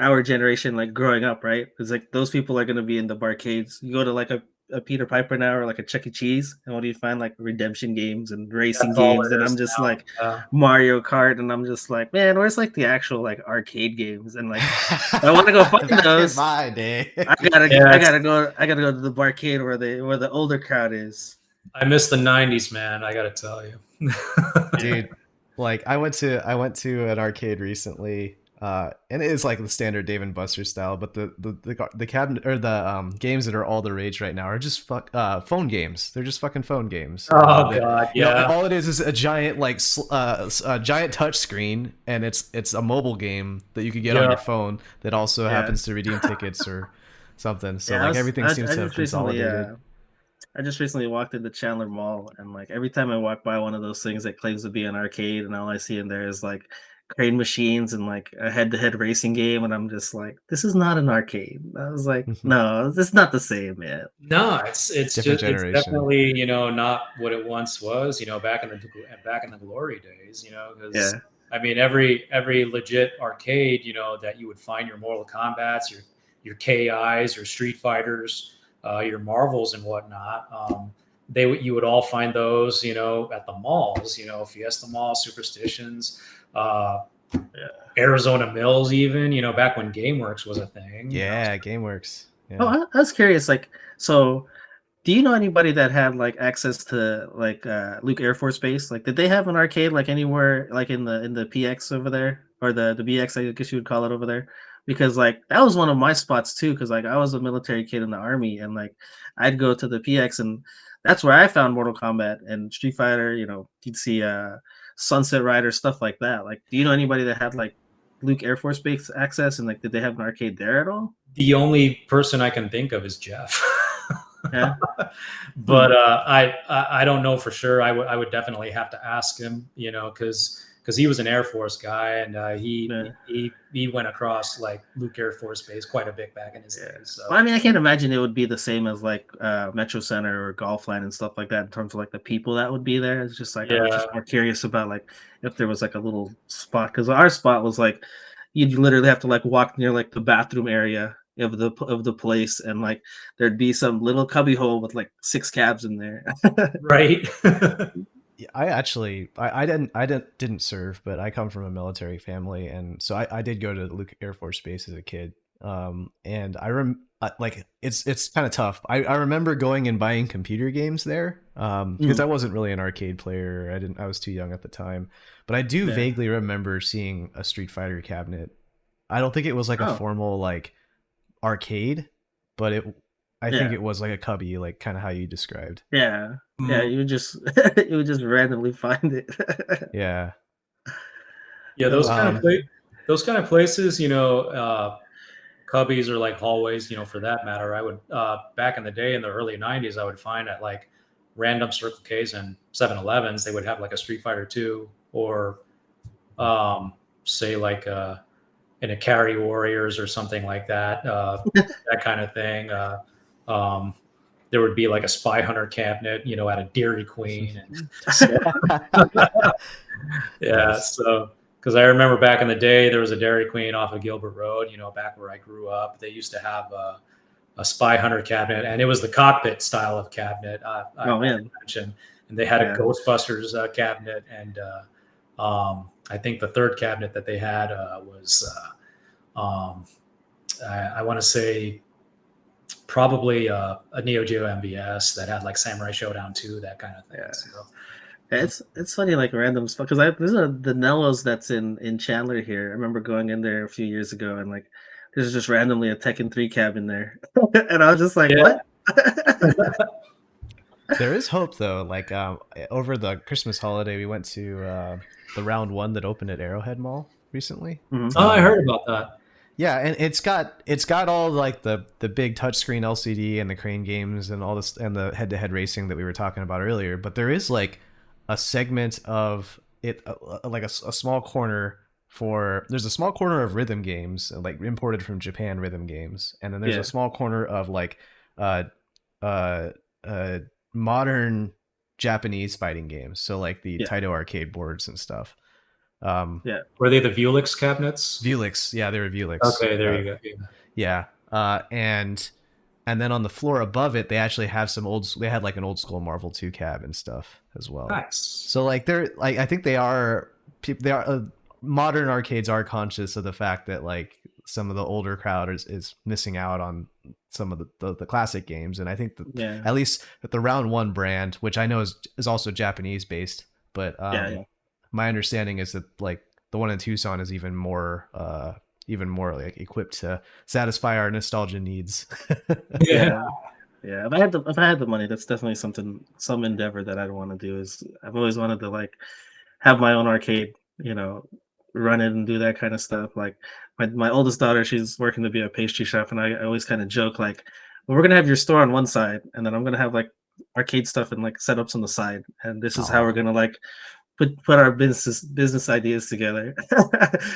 our generation, like growing up, right? It's like those people are gonna be in the barcades. You go to like a Peter Piper now, or like a Chuck E. Cheese, and what do you find? Like redemption games and racing games, and I'm just like Mario Kart, and I'm just like, man, where's like the actual like arcade games? And like I want to go find those. In my day, I gotta go to the barcade where the older crowd is. I miss the '90s, man. I gotta tell you, dude. Like I went to an arcade recently, and it is like the standard Dave and Buster style, but the cabinet or the games that are all the rage right now are just phone games. They're just fucking phone games. Oh god, yeah. All it is a giant like a giant touch screen, and it's a mobile game that you could get on your phone that also happens to redeem tickets or something. So everything seems to have consolidated. I just recently walked into Chandler Mall, and like every time I walk by one of those things that claims to be an arcade, and all I see in there is like crane machines and like a head-to-head racing game, and I'm just like, this is not an arcade. I was like, no, it's not the same, man. No, it's definitely not what it once was. Back in the glory days. Because I mean every legit arcade that you would find your Mortal Kombats, your KIs, your Street Fighters. Your Marvels and whatnot, you would all find those, at the malls, Fiesta Mall, Superstitions, Arizona Mills, even, back when GameWorks was a thing. Yeah, GameWorks. Yeah. Oh, I was curious, like, so do you know anybody that had like access to like Luke Air Force Base? Like, did they have an arcade like anywhere, like in the PX over there, or the BX, I guess you would call it over there? Because like that was one of my spots too, because like I was a military kid in the Army, and like I'd go to the PX, and that's where I found Mortal Kombat and Street Fighter. You'd see Sunset Rider, stuff like that. Like, do you know anybody that had like Luke Air Force Base access, and like did they have an arcade there at all? The only person I can think of is Jeff. Yeah. But I don't know for sure. I would definitely have to ask him, because he was an Air Force guy, and he went across like Luke Air Force Base quite a bit back in his day. So well, I mean, I can't imagine it would be the same as like Metro Center or Golfland and stuff like that in terms of like the people that would be there. It's just like I was just more curious about like if there was like a little spot, because our spot was like you'd literally have to like walk near like the bathroom area of the place, and like there'd be some little cubby hole with like 6 cabs in there. Right. I didn't serve, but I come from a military family, and so I did go to Luke Air Force Base as a kid. And like it's kind of tough. I remember going and buying computer games there, because I wasn't really an arcade player. I was too young at the time, but I do vaguely remember seeing a Street Fighter cabinet. I don't think it was like a formal like arcade, but I think it was like a cubby, like kind of how you described. Yeah, you would just randomly find it. Yeah. Those kind of places, cubbies or like hallways, for that matter. I would back in the day in the early '90s, I would find at like random Circle K's and 7-Elevens, they would have like a Street Fighter 2 or say like in a Carry Warriors or something like that, that kind of thing. there would be like a Spy Hunter cabinet, at a Dairy Queen, and so, yeah. Nice. So because I remember back in the day, there was a Dairy Queen off of Gilbert Road, back where I grew up. They used to have a Spy Hunter cabinet, and it was the cockpit style of cabinet. I mentioned, and they had a Ghostbusters cabinet, and I think the third cabinet that they had was I want to say probably a Neo Geo MVS that had like Samurai Showdown 2, that kind of thing. Yeah. So, it's funny, like random stuff, because there's the Nellos that's in Chandler here. I remember going in there a few years ago, and like there's just randomly a Tekken 3 cab in there, and I was just like, what? There is hope though. Like over the Christmas holiday, we went to the round 1 that opened at Arrowhead Mall recently. Mhm. I heard about that. Yeah, and it's got all like the big touchscreen LCD and the crane games and all this and the head-to-head racing that we were talking about earlier. But there is like a segment of it, like a small corner there's a small corner of rhythm games, like imported from Japan rhythm games, and then there's a small corner of like modern Japanese fighting games. So like the Taito arcade boards and stuff. Were they the Vuelix cabinets? Vuelix, yeah, they were Vuelix. Okay, there you go. Yeah, and then on the floor above it, they actually have they had like an old school Marvel 2 cab and stuff as well. Nice. So like I think they are modern arcades are conscious of the fact that like some of the older crowd is missing out on some of the classic games, and I think that at least that the Round 1 brand, which I know is also Japanese based, but my understanding is that like the one in Tucson is even more like equipped to satisfy our nostalgia needs. Yeah. If I had the money, that's definitely some endeavor that I'd want to do. Is I've always wanted to like have my own arcade, run it and do that kind of stuff. Like my oldest daughter, she's working to be a pastry chef, and I always kind of joke like, well, we're gonna have your store on one side, and then I'm gonna have like arcade stuff and like setups on the side, and this is how we're gonna like put our business ideas together.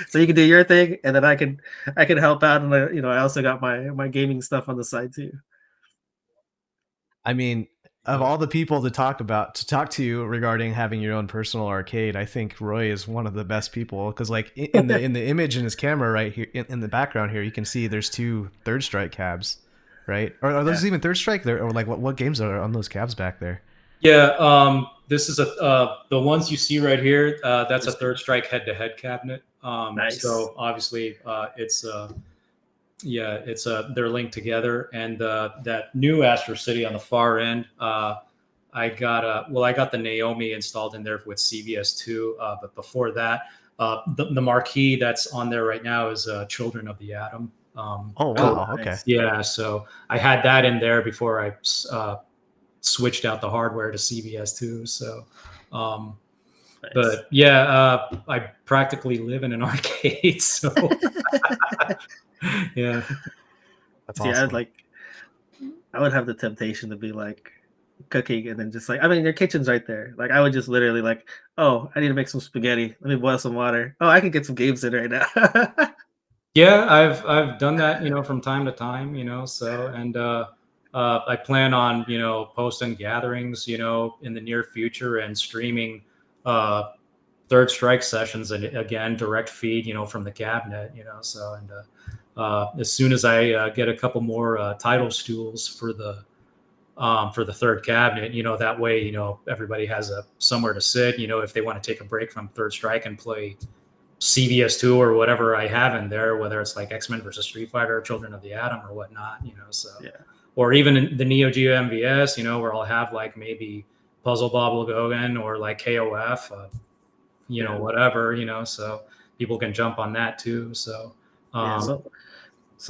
So you can do your thing, and then I can help out, and I also got my gaming stuff on the side too. I mean, of all the people to talk to you regarding having your own personal arcade, I think Roy is one of the best people, because like in the image in his camera right here in the background here, you can see there's 2 Third Strike cabs, right? Or are those even Third Strike there, or like what games are on those cabs back there? Yeah, this is the ones you see right here. That's a Third Strike head-to-head cabinet. Nice. So obviously, they're linked together. And that new Astro City on the far end, I got the Naomi installed in there with CVS2. But before that, the marquee that's on there right now is Children of the Atom. Oh wow! Okay. Yeah, so I had that in there before I switched out the hardware to CVS2. So, nice. But yeah, I practically live in an arcade. So, yeah, that's awesome. I would have the temptation to be like cooking, and then just like, I mean, your kitchen's right there. Like, I would just literally like, oh, I need to make some spaghetti. Let me boil some water. Oh, I can get some games in right now. Yeah, I've done that, from time to time, so, and I plan on, posting gatherings, in the near future, and streaming Third Strike sessions, and again, direct feed, from the cabinet, so, and as soon as I get a couple more title stools for the third cabinet, that way, everybody has somewhere to sit, if they want to take a break from Third Strike and play CVS2 or whatever I have in there, whether it's like X-Men versus Street Fighter, Children of the Atom, or whatnot, so, or even in the Neo Geo MVS, where I'll have like maybe Puzzle Bob Lagogan or like KOF, whatever, so people can jump on that too. So, so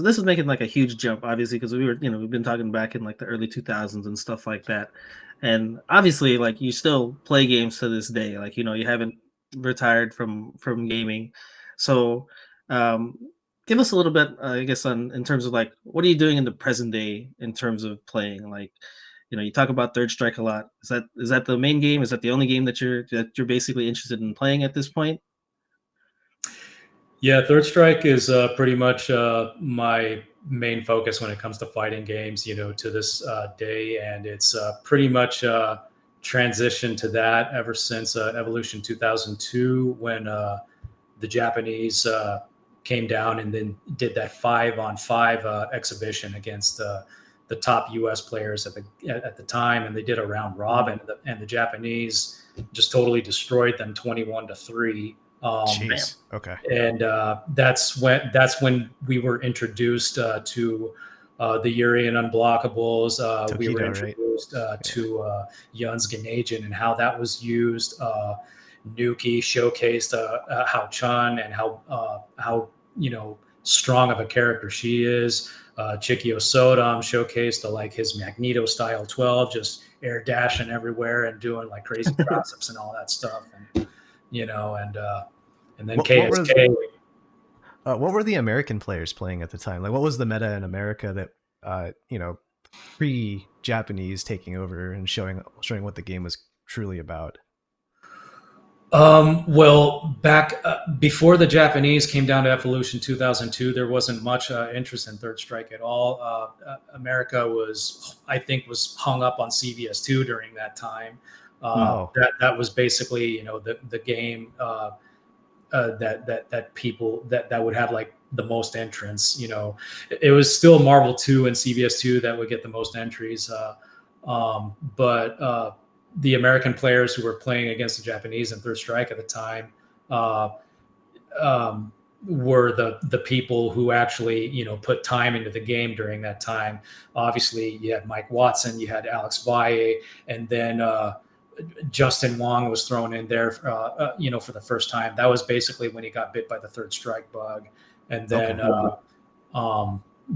this is making like a huge jump, obviously, because we've been talking back in like the early 2000s and stuff like that. And obviously, like, you still play games to this day, like, you haven't retired from gaming. So give us a little bit, I guess, in terms of like, what are you doing in the present day in terms of playing? Like, you talk about Third Strike a lot. Is that the main game? Is that the only game that you're basically interested in playing at this point? Yeah, Third Strike is pretty much my main focus when it comes to fighting games, to this day, and it's pretty much transitioned to that ever since Evolution 2002, when the Japanese came down and then did that 5-on-5 exhibition against the top U.S. players at the time, and they did a round robin, and the Japanese just totally destroyed them 21-3. Jeez. Okay. And that's when we were introduced to the Yuri and Unblockables. We were introduced to Yun's Ganagin and how that was used. Nuki showcased Hao Chun and how strong of a character she is. Chikio Sodom showcased like his Magneto style 12, just air dashing everywhere and doing like crazy triceps and all that stuff, and then KSK. What were the American players playing at the time? Like, what was the meta in America that pre-Japanese taking over and showing what the game was truly about? Well, back before the Japanese came down to Evolution 2002, there wasn't much interest in Third Strike at all. America was hung up on CVS2 during that time. That was basically the game that people that would have like the most entrants. It was still Marvel 2 and CVS2 that would get the most entries, but the American players who were playing against the Japanese in Third Strike at the time were the people who actually put time into the game during that time. Obviously, you had Mike Watson, you had Alex Valle, and then Justin Wong was thrown in there for the first time. That was basically when he got bit by the Third Strike bug. And then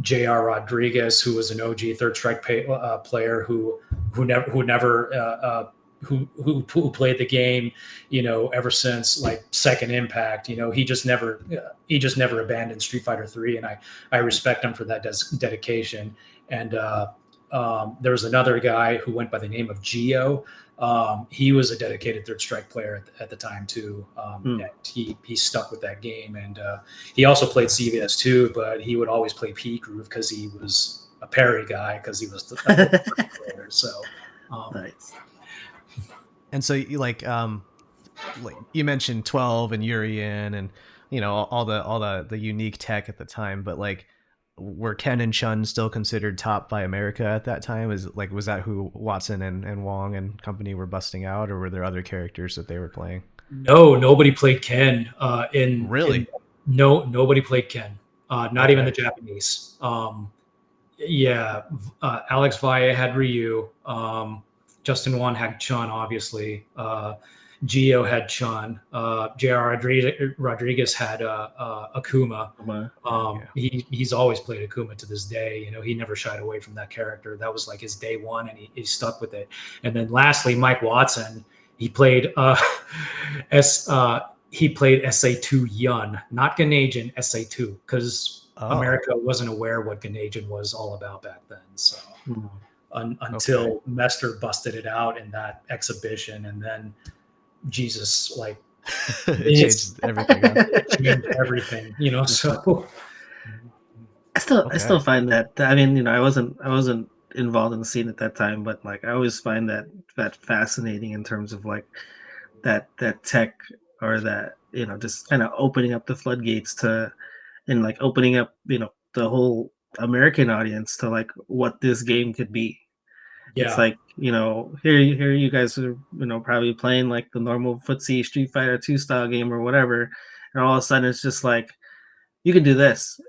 J.R. Rodriguez, who was an OG Third Strike player who played the game, ever since like Second Impact. He just never abandoned Street Fighter 3, and I respect him for that dedication. And there was another guy who went by the name of Geo. He was a dedicated Third Strike player at the time too. And he stuck with that game, and he also played CVS too, but he would always play P Groove because he was a parry guy, because he was the player. So nice. And so like you mentioned 12 and Urian and all the unique tech at the time, but like, were Ken and Chun still considered top by America at that time? Was that who Watson and Wong and company were busting out, or were there other characters that they were playing? No, nobody played Ken. Really? Nobody played Ken. Not even the Japanese. Alex Valle had Ryu. Justin Wong had Chun, obviously. Geo had Chun. J.R. Rodriguez had Akuma. He's always played Akuma to this day. He never shied away from that character. That was like his day one, and he stuck with it. And then lastly, Mike Watson, he played SA2 Yun, not Ganagin, SA2, because America wasn't aware what Ganagin was all about back then. So until Mester busted it out in that exhibition, and then Jesus, like, it changed everything. It changed everything, So I still find that. I mean, I wasn't involved in the scene at that time, but like, I always find that fascinating in terms of like that tech, or that just kind of opening up the floodgates to, and like opening up the whole American audience to like what this game could be. Yeah. It's like, here you guys are, probably playing like the normal footsie Street Fighter 2 style game or whatever. And all of a sudden it's just like, you can do this.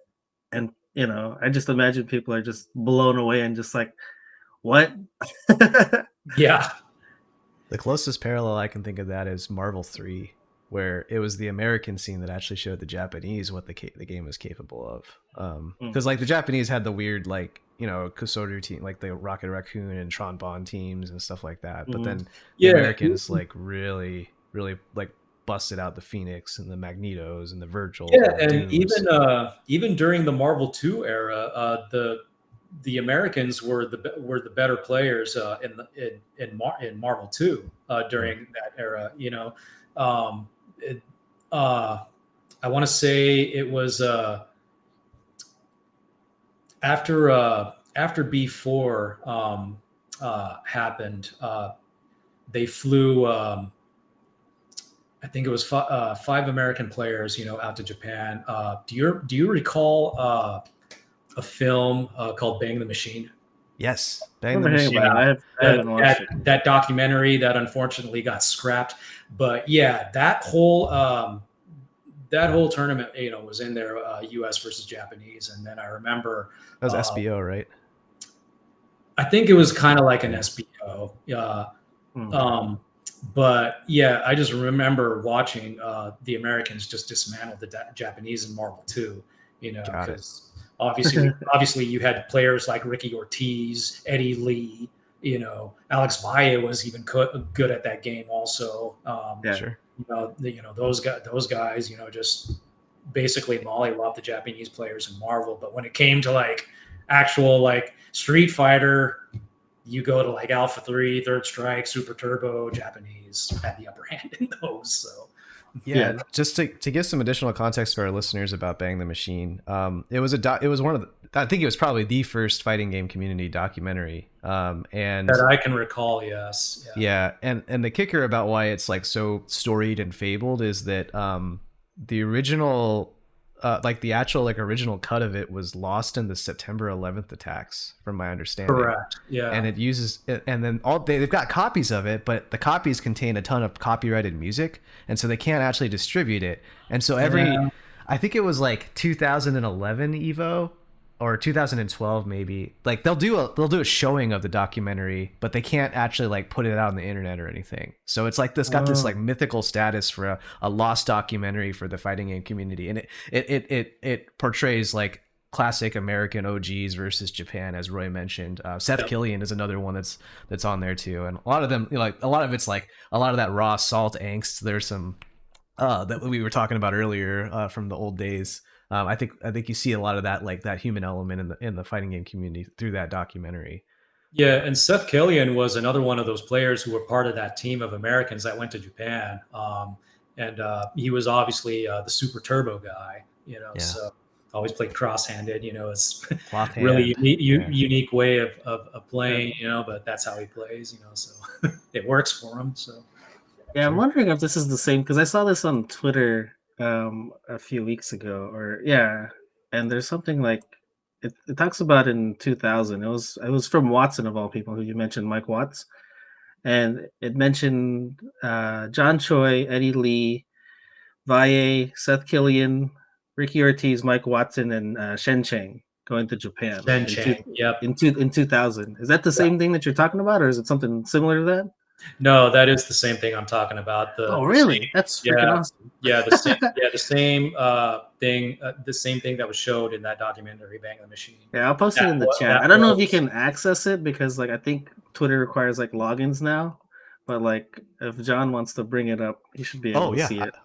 And, I just imagine people are just blown away and just like, what? Yeah. The closest parallel I can think of that is Marvel 3, where it was the American scene that actually showed the Japanese what the game was capable of. Because like the Japanese had the weird, like, Kusoru team, like the Rocket Raccoon and Tron Bond teams and stuff like that. But then the Americans like really like busted out the Phoenix and the Magnetos and the Virgil. Yeah, and even during the Marvel 2 era, the Americans were the better players in Marvel 2 during that era. I want to say it was after B4 happened, they flew. I think it was five American players, out to Japan. Do you recall a film called Bang the Machine? Yes, I Bang the remember hearing about Machine. it. I haven't watched it. That documentary that unfortunately got scrapped. But yeah, that whole tournament, was in there, U.S. versus Japanese, and then I remember That was SBO, right? I think it was kind of like an SBO. But yeah, I just remember watching the Americans just dismantle the Japanese in Marvel 2, because obviously you had players like Ricky Ortiz, Eddie Lee, Alex Valle was even good at that game also. Sure. Those guys, just basically mollywopped the Japanese players in Marvel. But when it came to like actual like Street Fighter, you go to like Alpha 3, Third Strike, Super Turbo, Japanese had the upper hand in those. So yeah, just to give some additional context for our listeners about Bang the Machine, it was one of the, I think it was probably the first fighting game community documentary, and that I can recall. Yes. Yeah, and the kicker about why it's like so storied and fabled is that the original like the actual like original cut of it was lost in the September 11th attacks, from my understanding. Correct. Yeah. And it uses, and then they've got copies of it, but the copies contain a ton of copyrighted music, and so they can't actually distribute it. And so I think it was like 2011 Evo or 2012 maybe. Like they'll do a showing of the documentary, but they can't actually like put it out on the internet or anything. So it's like this got this like mythical status for a lost documentary for the fighting game community, and it portrays like classic American OGs versus Japan, as Roy mentioned. Seth Killian is another one that's on there too, and a lot of them, like a lot of it's like a lot of that raw salt angst. There's some that we were talking about earlier from the old days. I think you see a lot of that, like that human element in the fighting game community through that documentary. Yeah, and Seth Killian was another one of those players who were part of that team of Americans that went to Japan, and he was obviously the Super Turbo guy, so always played cross-handed. It's really unique way of playing, but that's how he plays, so it works for him. So yeah, I'm wondering if this is the same, because I saw this on Twitter a few weeks ago, and there's something like it talks about in 2000. It was from Watson of all people, who you mentioned, Mike Watts, and it mentioned John Choi, Eddie Lee, Valle, Seth Killian, Ricky Ortiz, Mike Watson, and Shen Cheng going to Japan. In 2000. Is that the same thing that you're talking about, or is it something similar to that? No, that is the same thing I'm talking about. Really? That's freaking awesome. Yeah, the same thing. The same thing that was showed in that documentary, Bang the Machine. Yeah, I'll post it in the chat. I don't know if you can access it, because like I think Twitter requires like logins now. But like if John wants to bring it up, he should be able to see it.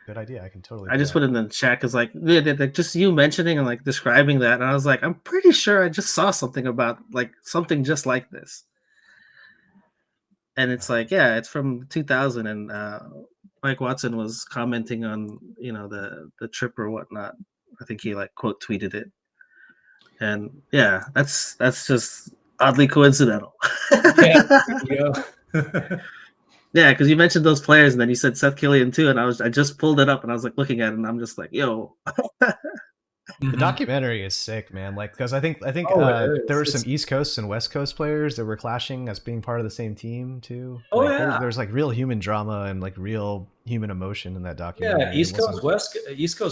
Good idea. I can totally. I just put it in the chat because like just you mentioning and like describing that, and I was like, I'm pretty sure I just saw something about like something just like this. And it's like, yeah, it's from 2000, and Mike Watson was commenting on the trip or whatnot. I think he like quote tweeted it, and yeah, that's just oddly coincidental. Yeah, because you mentioned those players, and then you said Seth Killian too, and I just pulled it up, and I was like looking at it, and I'm just like, yo. The documentary is sick, man. Like, because I think there were some East Coast and West Coast players that were clashing as being part of the same team too. There's like real human drama and like real human emotion in that documentary. Yeah, East Coast,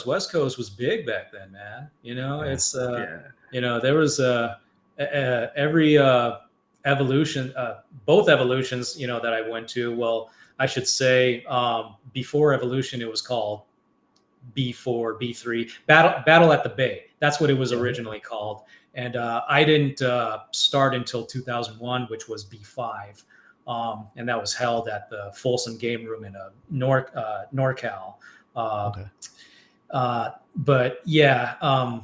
West Coast was big back then, man. It's there was every evolution, both evolutions, that I went to. Well, I should say before evolution, it was called B4, B3, Battle at the Bay. That's what it was originally called. And I didn't start until 2001, which was B5. And that was held at the Folsom Game Room in NorCal. But yeah,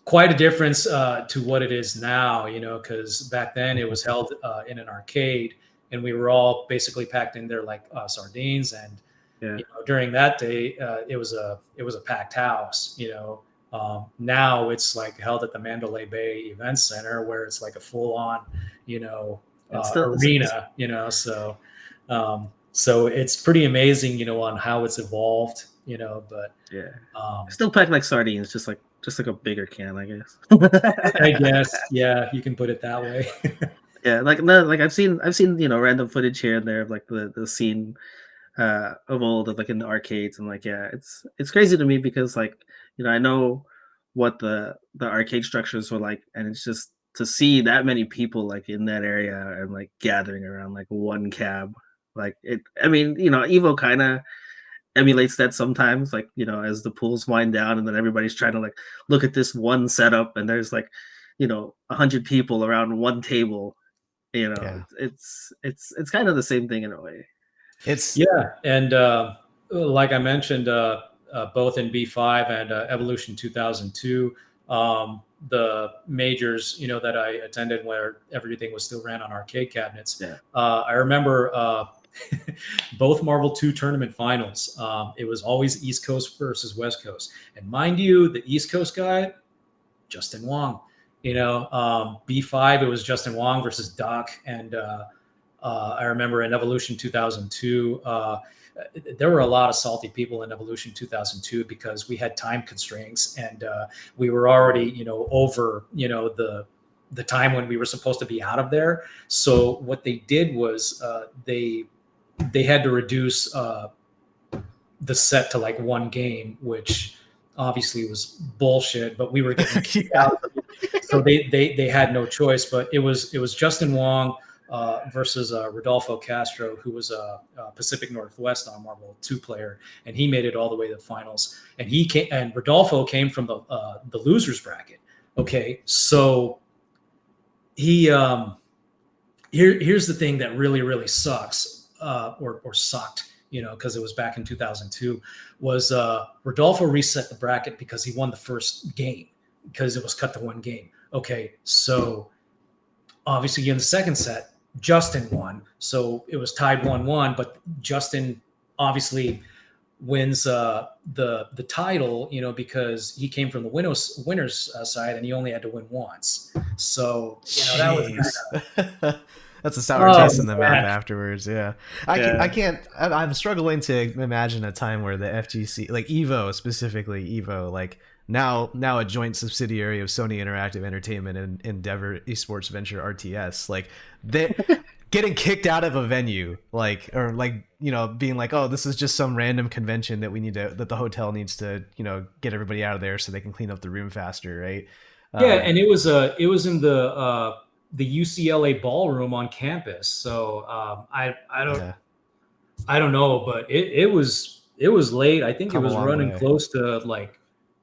quite a difference to what it is now, because back then it was held in an arcade, and we were all basically packed in there like sardines. And during that day, it was a packed house. Now it's like held at the Mandalay Bay Event Center, where it's like a full-on, arena. So it's pretty amazing, on how it's evolved. But yeah, still packed like sardines, just like a bigger can, I guess. I guess, yeah, you can put it that way. Yeah, like I've seen random footage here and there of like the scene of old, of like in the arcades, and like, yeah, it's crazy to me because like, I know what the arcade structures were like, and it's just to see that many people like in that area and like gathering around like one cab, like it. I mean, Evo kind of emulates that sometimes, like, as the pools wind down and then everybody's trying to like look at this one setup, and there's like 100 people around one table. Yeah. It's kind of the same thing in a way. Yeah, and like I mentioned, both in B5 and Evolution 2002, the majors, that I attended, where everything was still ran on arcade cabinets. Yeah. I remember both Marvel 2 tournament finals. It was always East Coast versus West Coast, and mind you, the East Coast guy, Justin Wong. B5, it was Justin Wong versus Doc, and I remember in Evolution 2002, there were a lot of salty people in Evolution 2002 because we had time constraints, and we were already, over, the time when we were supposed to be out of there. So what they did was they had to reduce the set to like one game, which obviously was bullshit, but we were getting kicked out. So they had no choice. But it was Justin Wong versus Rodolfo Castro, who was a Pacific Northwest on Marvel 2 player, and he made it all the way to the finals. And Rodolfo came from the losers bracket. Okay, so he here's the thing that really sucks, or sucked, because it was back in 2002, was Rodolfo reset the bracket because he won the first game, because it was cut to one game. Okay, so obviously in the second set, Justin won, so it was tied 1-1, but Justin obviously wins the title, because he came from the winners side, and he only had to win once. So that was that's a sour taste in the mouth afterwards. Yeah. I'm struggling to imagine a time where the FGC, like Evo specifically, like now a joint subsidiary of Sony Interactive Entertainment and Endeavor Esports Venture RTS, like they getting kicked out of a venue, being like, oh, this is just some random convention that the hotel needs to, get everybody out of there so they can clean up the room faster, right? Yeah, and it was in the UCLA ballroom on campus. So I don't know, but it was late. I think it was running close to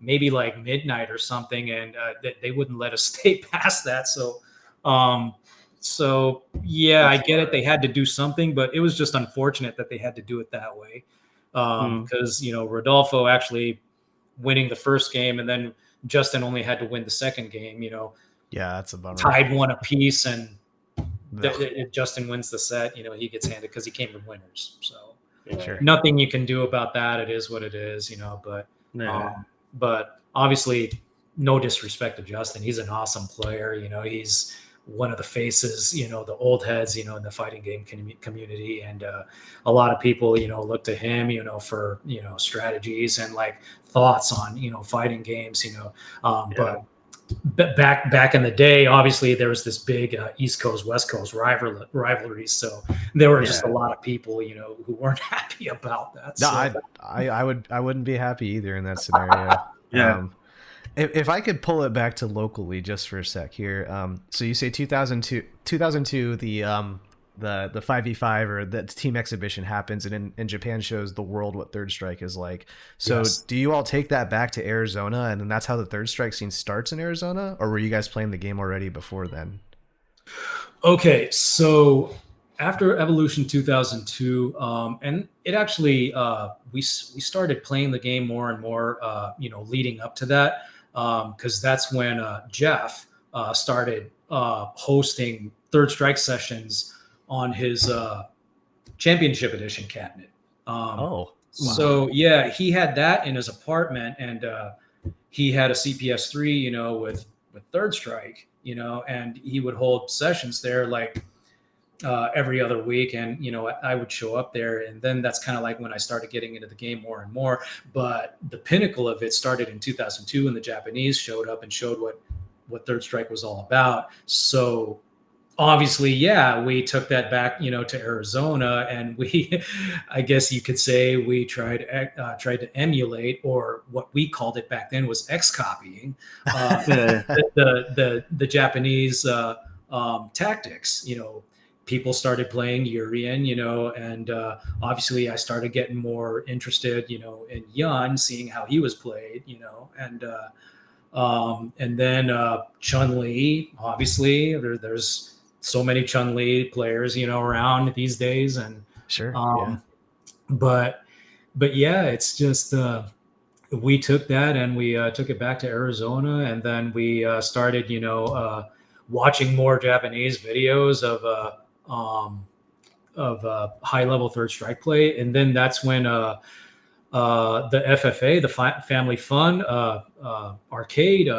maybe midnight or something, and they wouldn't let us stay past that. So yeah, I get it. They had to do something, but it was just unfortunate that they had to do it that way, because Rodolfo actually winning the first game, and then Justin only had to win the second game. Yeah, that's a bummer. Tied one apiece, and if Justin wins the set, he gets handed because he came from winners. So sure. Nothing you can do about that. It is what it is, but obviously, no disrespect to Justin. He's an awesome player. He's one of the faces, the old heads, in the fighting game community. And a lot of people, look to him, for, strategies and thoughts on, fighting games, but back in the day, obviously there was this big East Coast, West Coast rivalry. So there were just a lot of people, who weren't happy about that. No, so. I wouldn't be happy either in that scenario. Yeah. If I could pull it back to locally just for a sec here. So you say 2002, the 5v5 or the team exhibition happens, and in Japan shows the world what Third Strike is like. So yes. Do you all take that back to Arizona, and then that's how the Third Strike scene starts in Arizona, or were you guys playing the game already before then? Okay, so after Evolution 2002, and it actually we started playing the game more and more, leading up to that, because that's when Jeff started hosting Third Strike sessions on his championship edition cabinet. Wow. So yeah, he had that in his apartment, and he had a CPS3, with Third Strike, and he would hold sessions there like every other week. And, I would show up there. And then that's kind of like when I started getting into the game more and more. But the pinnacle of it started in 2002 when the Japanese showed up and showed what Third Strike was all about. So obviously, yeah, we took that back, to Arizona, and we, I guess you could say, we tried to emulate, or what we called it back then was X-copying the Japanese tactics. People started playing Urian, and obviously I started getting more interested, in Yun, seeing how he was played, and then Chun-Li, obviously there's so many Chun-Li players, around these days. And sure. But yeah, it's just, we took that and we took it back to Arizona, and then we started, watching more Japanese videos of high level Third Strike play. And then that's when the FFA, the Family Fun arcade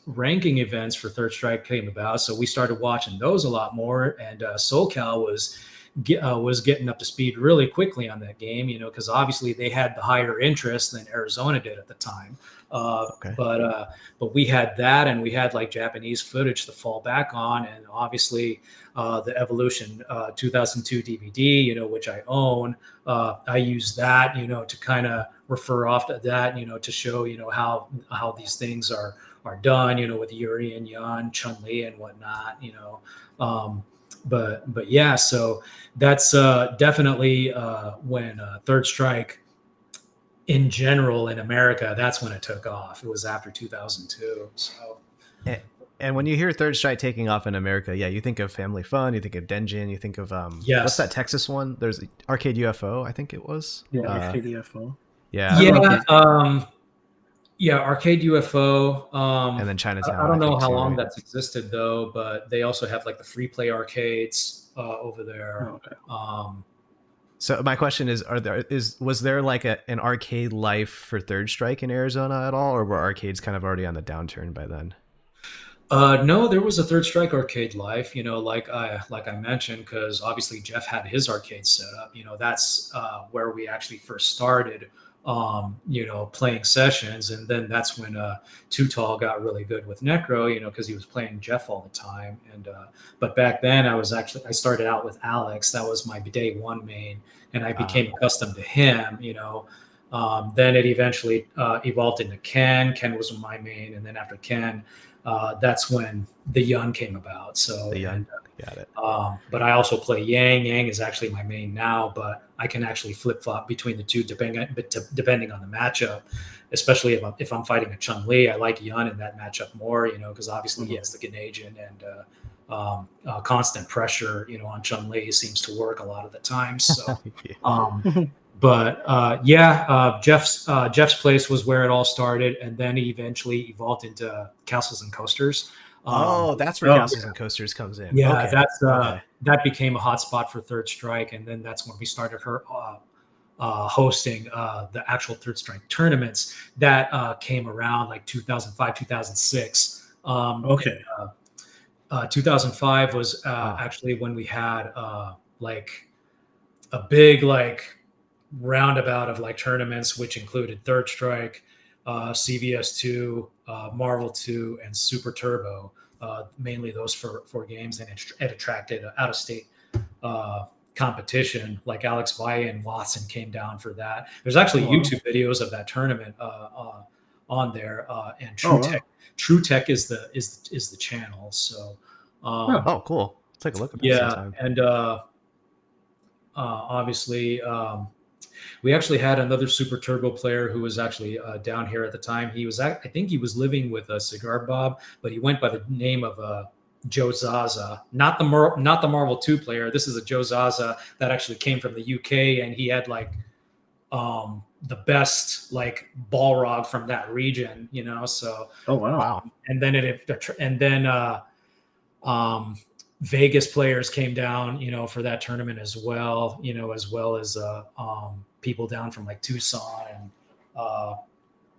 ranking events for Third Strike came about. So we started watching those a lot more, and SoCal was getting up to speed really quickly on that game, because obviously they had the higher interest than Arizona did at the time. But we had that, and we had like Japanese footage to fall back on, and obviously the Evolution 2002 DVD, which I own, I use that, to kind of refer off to that, to show, how these things are done, with Yuri and Yun, Chun-Li and whatnot, but yeah, so that's definitely when Third Strike in general in America, that's when it took off. It was after 2002. So. And when you hear Third Strike taking off in America, yeah, you think of Family Fun, you think of Denjin, you think of yes. What's that Texas one? There's Arcade UFO, I think it was. Yeah, Arcade UFO. Yeah. Yeah, Arcade UFO. And then Chinatown. I don't know how long that's existed though, but they also have like the free play arcades over there. Oh, okay. So my question is, was there like an arcade life for Third Strike in Arizona at all, or were arcades kind of already on the downturn by then? No, there was a Third Strike arcade life, like I mentioned, because obviously Jeff had his arcade set up. That's where we actually first started, playing sessions. And then that's when Too Tall got really good with Necro, because he was playing Jeff all the time. And but back then I started out with Alex. That was my day one main, and I became accustomed to him. Then it eventually evolved into Ken. Ken was my main, and then after Ken, that's when the Yun came about. So the Yun, got it. But I also play Yang. Yang is actually my main now, but I can actually flip flop between the two depending on the matchup. Especially if I'm fighting a Chun-Li, I like Yun in that matchup more, because obviously he has the Ganesian, and constant pressure, on Chun-Li seems to work a lot of the time. So. But Jeff's place was where it all started, and then he eventually evolved into Castles and Coasters. That's where Castles and Coasters comes in. Yeah, okay. That became a hotspot for Third Strike, and then that's when we started hosting the actual Third Strike tournaments that came around like 2005, 2006. 2005 was actually when we had like a big roundabout of like tournaments, which included Third Strike, CVS2, Marvel 2, and Super Turbo. Mainly those four games, and it attracted out of state competition. Like Alex Valle and Watson came down for that. There's actually YouTube videos of that tournament on there, and True Tech is the channel. So cool. Let's take a look at that sometime. And obviously we actually had another Super Turbo player who was actually down here at the time. I think he was living with Cigar Bob, but he went by the name of Joe Zaza, not the Marvel 2 player. This is a Joe Zaza that actually came from the UK, and he had like the best like Balrog from that region, So wow. And then Vegas players came down, for that tournament as well, as well as people down from like Tucson and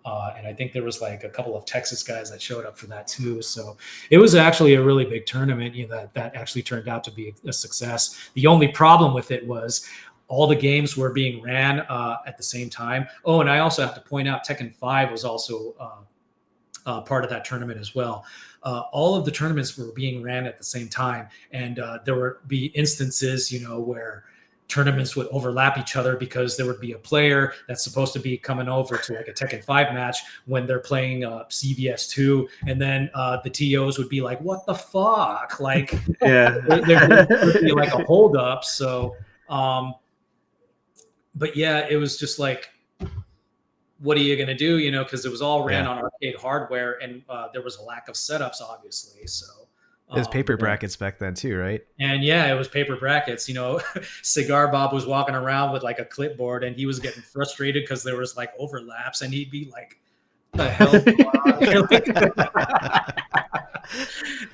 And I think there was like a couple of Texas guys that showed up for that too. So it was actually a really big tournament, that actually turned out to be a success. The only problem with it was all the games were being ran at the same time. Oh, and I also have to point out Tekken 5 was also part of that tournament as well. All of the tournaments were being ran at the same time. And there would be instances, where tournaments would overlap each other because there would be a player that's supposed to be coming over to like a Tekken 5 match when they're playing CVS 2, and then the TOs would be like, what the fuck? Like, yeah, there would be like a hold up. So, but yeah, it was just like, what are you going to do? Because it was all ran on arcade hardware, and there was a lack of setups, obviously. So, there's paper brackets back then too, right? And yeah, it was paper brackets. Cigar Bob was walking around with like a clipboard, and he was getting frustrated because there was like overlaps, and he'd be like, "The hell?"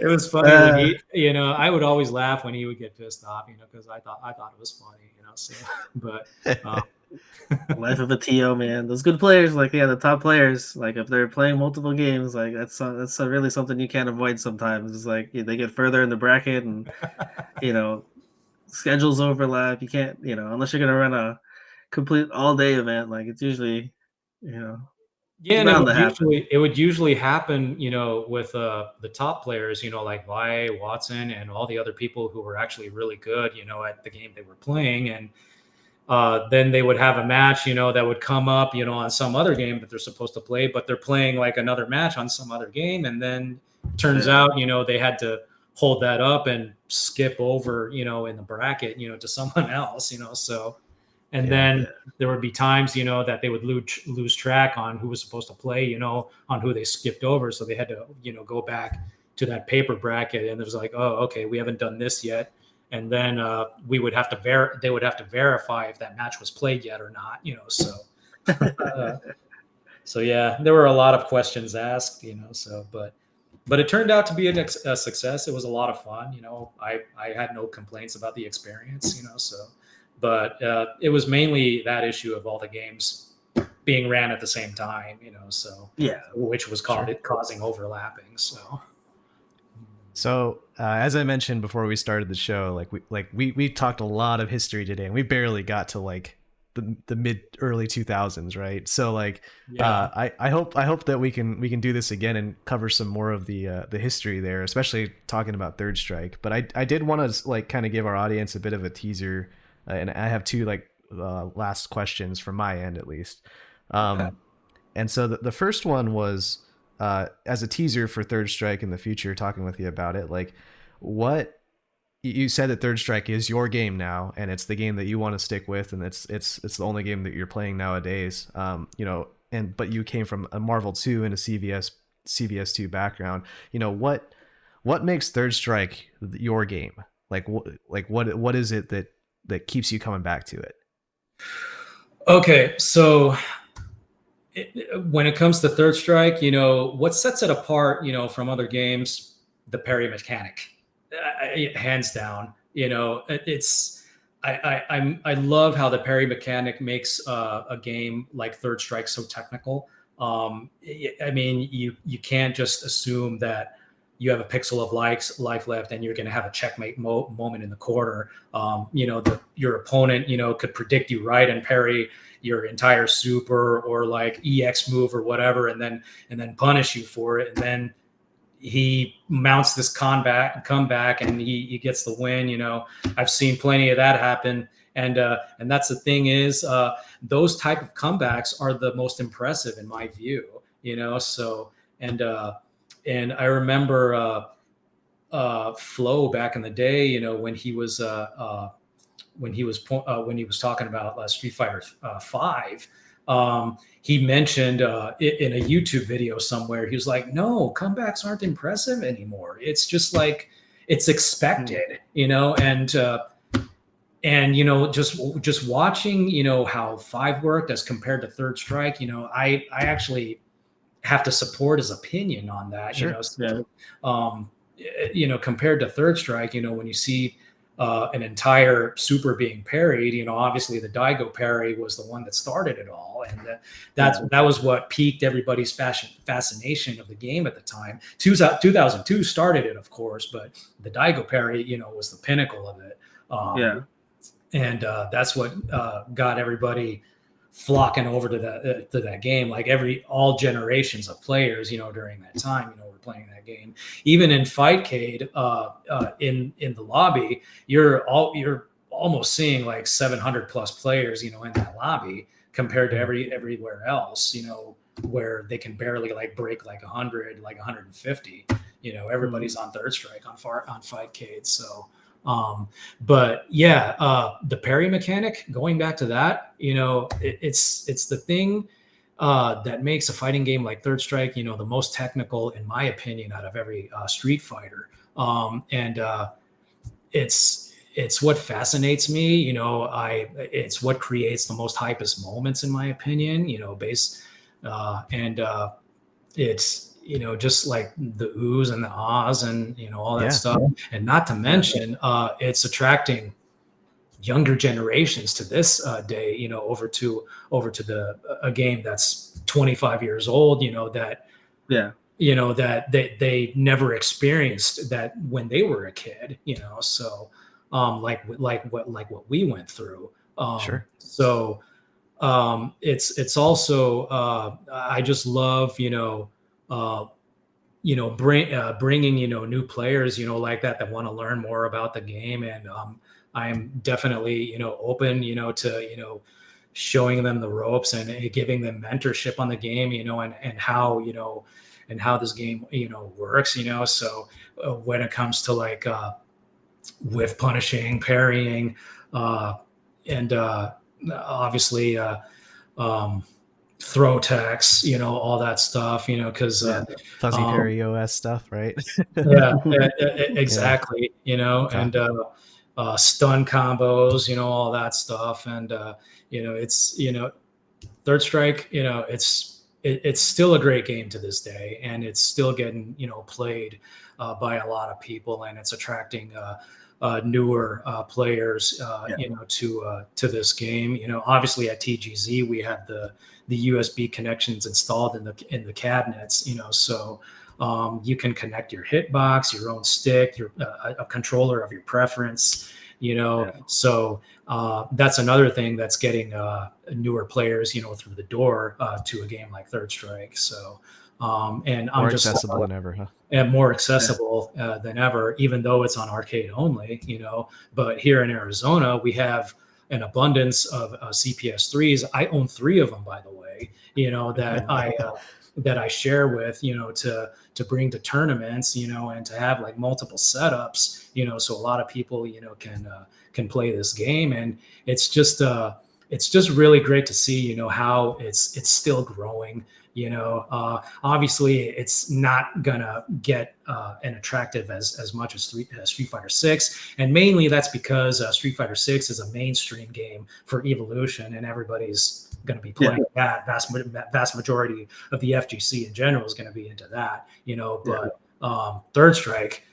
It was funny. I would always laugh when he would get pissed off, because I thought it was funny, So, but. Life of a TO, man. Those good players, like the top players, like if they're playing multiple games, like that's really something you can't avoid sometimes. It's like they get further in the bracket, and schedules overlap. You can't, unless you're gonna run a complete all day event, like it's usually, yeah, and it would usually happen, with the top players, like Vi, Watson, and all the other people who were actually really good, at the game they were playing, and then they would have a match, that would come up, on some other game that they're supposed to play, but they're playing like another match on some other game. And then turns out, they had to hold that up and skip over, in the bracket, to someone else, so, and then there would be times, that they would lose track on who was supposed to play, on who they skipped over. So they had to, go back to that paper bracket, and it was like, oh, okay, we haven't done this yet. And then they would have to verify if that match was played yet or not, So, so yeah, there were a lot of questions asked, So, but it turned out to be a success. It was a lot of fun, I had no complaints about the experience, So, but it was mainly that issue of all the games being ran at the same time, So yeah, which was causing overlapping. So as I mentioned before we started the show, we talked a lot of history today, and we barely got to like the mid early 2000s, right? So I hope that we can do this again and cover some more of the history there, especially talking about Third Strike. But I did want to kind of give our audience a bit of a teaser, and I have two last questions from my end at least. And so the first one was, as a teaser for Third Strike in the future, talking with you about it, what you said that Third Strike is your game now, and it's the game that you want to stick with, and it's the only game that you're playing nowadays. But you came from a Marvel 2 and a CVS 2 background. What makes Third Strike your game? What is it that keeps you coming back to it? Okay, so when it comes to Third Strike, what sets it apart, from other games, the parry mechanic, hands down. I love how the parry mechanic makes a game like Third Strike so technical. You can't just assume that you have a pixel of life left and you're going to have a checkmate moment in the corner. Your opponent, could predict you right and parry your entire super or like EX move or whatever, and then punish you for it. And then he mounts this comeback and he gets the win. I've seen plenty of that happen. And that's the thing is, those type of comebacks are the most impressive in my view, so, and I remember Flo back in the day, when he was talking about Street Fighter 5, he mentioned in a YouTube video somewhere, he was like, no, comebacks aren't impressive anymore. It's just like, it's expected, and just watching, how 5 worked as compared to Third Strike, I actually have to support his opinion on that. Sure. So, compared to Third Strike, when you see an entire super being parried. Obviously the Daigo parry was the one that started it all, and that was what piqued everybody's fascination of the game at the time. 2002 started it, of course, but the Daigo parry, was the pinnacle of it. And that's what got everybody flocking over to that game. Like all generations of players, during that time, were playing that game. Even in Fightcade, in the lobby, you're almost seeing like 700 plus players, in that lobby compared to everywhere else, where they can barely like break like 100, like 150. Everybody's on Third Strike on Fightcade. So. But yeah, the parry mechanic, going back to that, it's the thing that makes a fighting game like Third Strike, the most technical, in my opinion, out of every Street Fighter. And it's what fascinates me. It's what creates the most hypest moments, in my opinion. It's just like the oohs and the ahs and all that stuff, and not to mention it's attracting younger generations to this day, over to a game that's 25 years old, that they never experienced that when they were a kid, so like what we went through. Sure. So it's also I just love bringing new players like that want to learn more about the game, and I'm definitely open to showing them the ropes and giving them mentorship on the game, and how this game works, so when it comes to like whiff punishing, parrying, and obviously throw attacks, all that stuff, because fuzzy parry OS stuff, right? Exactly. And stun combos, all that stuff, and it's Third Strike, it's still a great game to this day, and it's still getting played by a lot of people, and it's attracting newer players to this game. Obviously at TGZ we have the USB connections installed in the cabinets, so you can connect your hitbox, your own stick, a controller of your preference, so that's another thing that's getting newer players through the door to a game like Third Strike. So and I'm more just accessible than ever, huh? And more accessible than ever, even though it's on arcade only, but here in Arizona we have an abundance of CPS3s. I own 3 of them, by the way, that I share with, to bring to tournaments, and to have like multiple setups, so a lot of people, can play this game. And it's just really great to see, how it's still growing. Obviously it's not gonna get an attractive as much as Street Fighter 6, and mainly that's because Street Fighter 6 is a mainstream game for Evolution, and everybody's going to be playing that. Vast majority of the FGC in general is going to be into that, but Third Strike,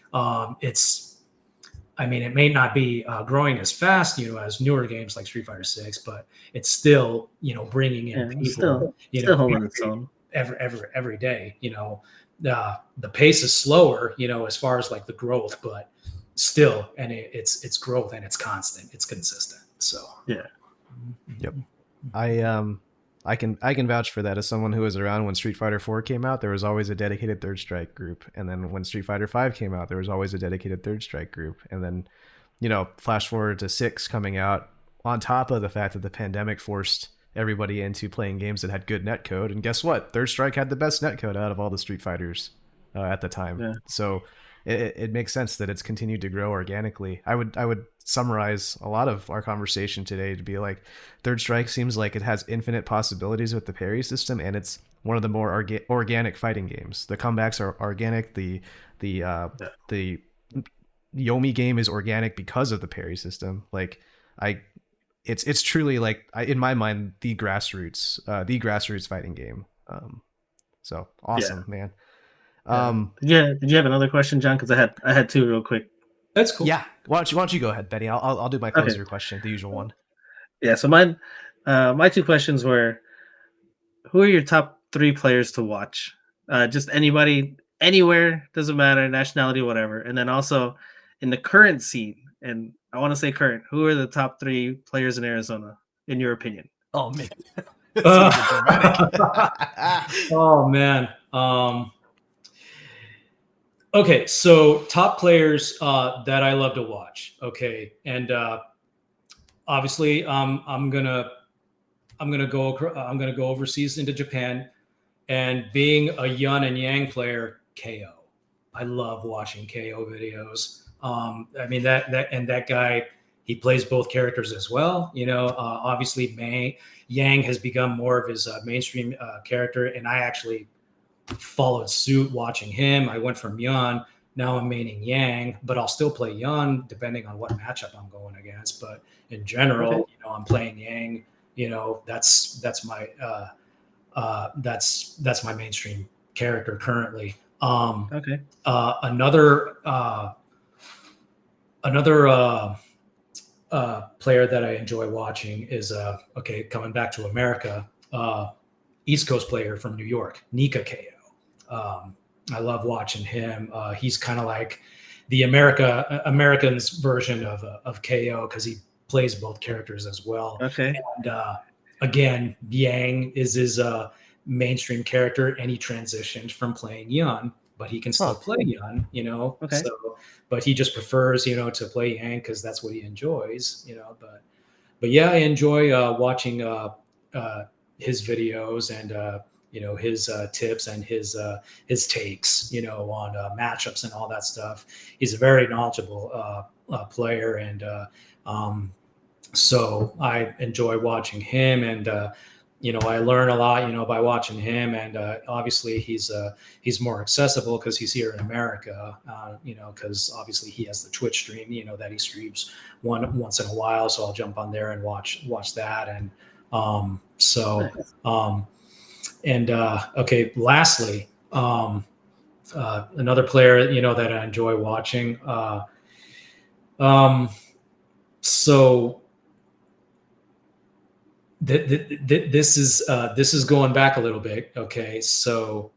it may not be growing as fast, as newer games like Street Fighter 6, but it's still, bringing in people, still holding its own every day. The pace is slower, as far as like the growth, but still, and it's growth, and it's constant, it's consistent. So Yep. I can vouch for that as someone who was around when Street Fighter 4 came out. There was always a dedicated Third Strike group, and then when Street Fighter 5 came out, there was always a dedicated Third Strike group, and then flash forward to 6 coming out, on top of the fact that the pandemic forced everybody into playing games that had good netcode, and guess what? Third Strike had the best netcode out of all the Street Fighters at the time. So it makes sense that it's continued to grow organically. I would summarize a lot of our conversation today to be like, Third Strike seems like it has infinite possibilities with the parry system, and it's one of the more organic fighting games. The comebacks are organic. The Yomi game is organic because of the parry system. Like it's truly like, in my mind, the grassroots fighting game. So awesome, man. Did you have another question, John? Because I had 2 real quick. That's cool. Yeah. Why don't you go ahead, Benny? I'll do my Okay. closer question, the usual one. Yeah. So mine, my two questions were: who are your top three players to watch? Just anybody, anywhere, doesn't matter, nationality, whatever. And then also in the current scene, and I want to say current, who are the top three players in Arizona, in your opinion? Oh man, it's gonna get dramatic. Oh man. Okay, so top players that I love to watch. Okay, and obviously, I'm gonna go overseas into Japan, and being a Yun and Yang player, KO. I love watching KO videos. I mean that guy, he plays both characters as well. You know, obviously Yang has become more of his mainstream character, and I actually followed suit watching him. I went from Yun. Now I'm maining Yang, but I'll still play Yun depending on what matchup I'm going against. But in general, Okay. you know, I'm playing Yang. You know, that's my that's my mainstream character currently. Okay. Another player that I enjoy watching is okay, coming back to America, East Coast player from New York, Nika KO. I love watching him. He's kind of like the Americans version of KO because he plays both characters as well. Okay. And again, Yang is his mainstream character, and he transitioned from playing Yun, but he can still play Yun, you know. Okay. So, but he just prefers, you know, to play Yang because that's what he enjoys, you know. But yeah, I enjoy watching his videos and you know, his tips and his takes, you know, on matchups and all that stuff. He's a very knowledgeable player, and so I enjoy watching him, and you know, I learn a lot, you know, by watching him, and obviously he's more accessible because he's here in America, you know, because obviously he has the Twitch stream, you know, that he streams once in a while, so I'll jump on there and watch that, and Nice. Okay, lastly, another player, you know, that I enjoy watching. So this is going back a little bit. Okay, so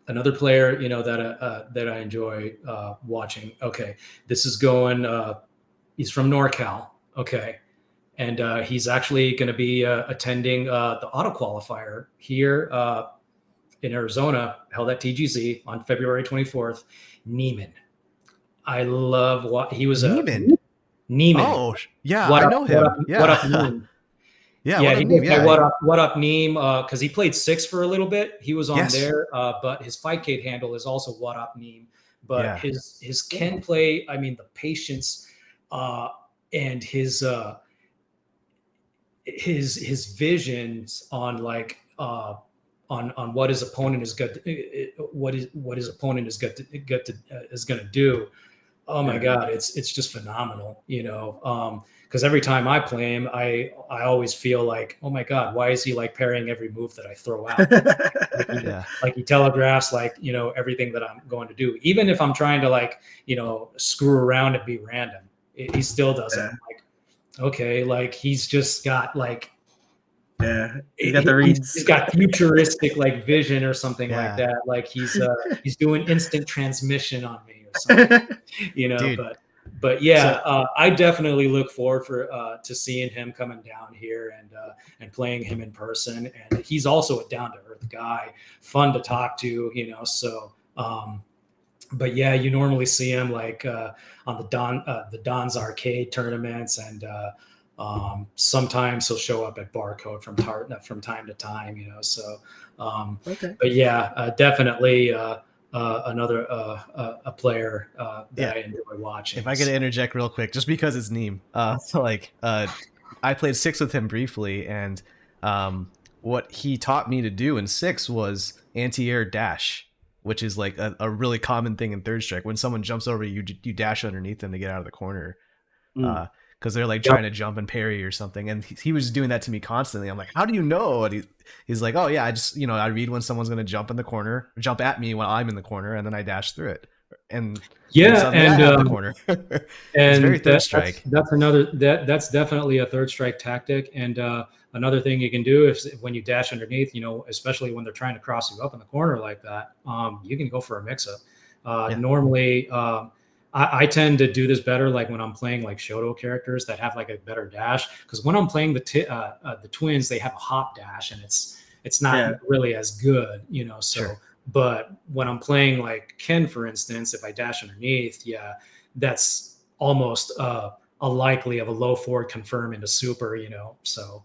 another player, you know, that I enjoy watching. Okay, this is going. He's from NorCal. Okay, and he's actually going to be attending the auto qualifier here in Arizona, held at TGZ on February 24th. Neiman. I love what he was Neiman. Neiman. Oh, yeah, I know him. What up, Neem? Yeah, Yeah, what he up, goes Neem? by Yeah. what up, Neem? Because he played six for a little bit. He was on Yes. there, but his Fightcade handle is also what up, Neem. But Yeah. his Ken play, I mean, the patience and his visions on like on what his opponent is good, what his opponent is good to is going to do. Oh my God, it's just phenomenal, you know. Because every time I play him, I always feel like, oh my God, why is he like parrying every move that I throw out? Yeah. Like he telegraphs, like, you know, everything that I'm going to do, even if I'm trying to, like, you know, screw around and be random, he still does it. I'm like, okay, like he's just got like, Yeah, you got the reads. he's got futuristic like vision or something like Yeah. that. Like he's doing instant transmission on me or something, you know. Dude. But yeah, So- I definitely look forward to seeing him coming down here and playing him in person. And he's also a down to earth guy, fun to talk to, you know. So, but yeah, you normally see him like on the Don's arcade tournaments, and sometimes he'll show up at Barcode from time to time, you know. So, Okay. but yeah, definitely another a player that I enjoy watching. If I could interject real quick, just because it's Neem, so like I played six with him briefly, and what he taught me to do in six was anti-air dash, which is like a really common thing in third strike. When someone jumps over you, you dash underneath them to get out of the corner. Because they're like trying to jump and parry or something, and he was doing that to me constantly. I'm like, how do you know? And he's like, oh yeah, I just, you know, I read when someone's gonna jump in the corner, jump at me while I'm in the corner, and then I dash through it. and Yeah, suddenly I have the corner. It's very and third strike. that's definitely a third strike tactic. And another thing you can do is when you dash underneath, especially when they're trying to cross you up in the corner like that, you can go for a mix up. Normally, I tend to do this better like when I'm playing like Shoto characters that have like a better dash, because when I'm playing the twins, they have a hop dash and it's not really as good, so. Sure. But when I'm playing like Ken, for instance, if I dash underneath, that's almost a likely of a low forward confirm into super, so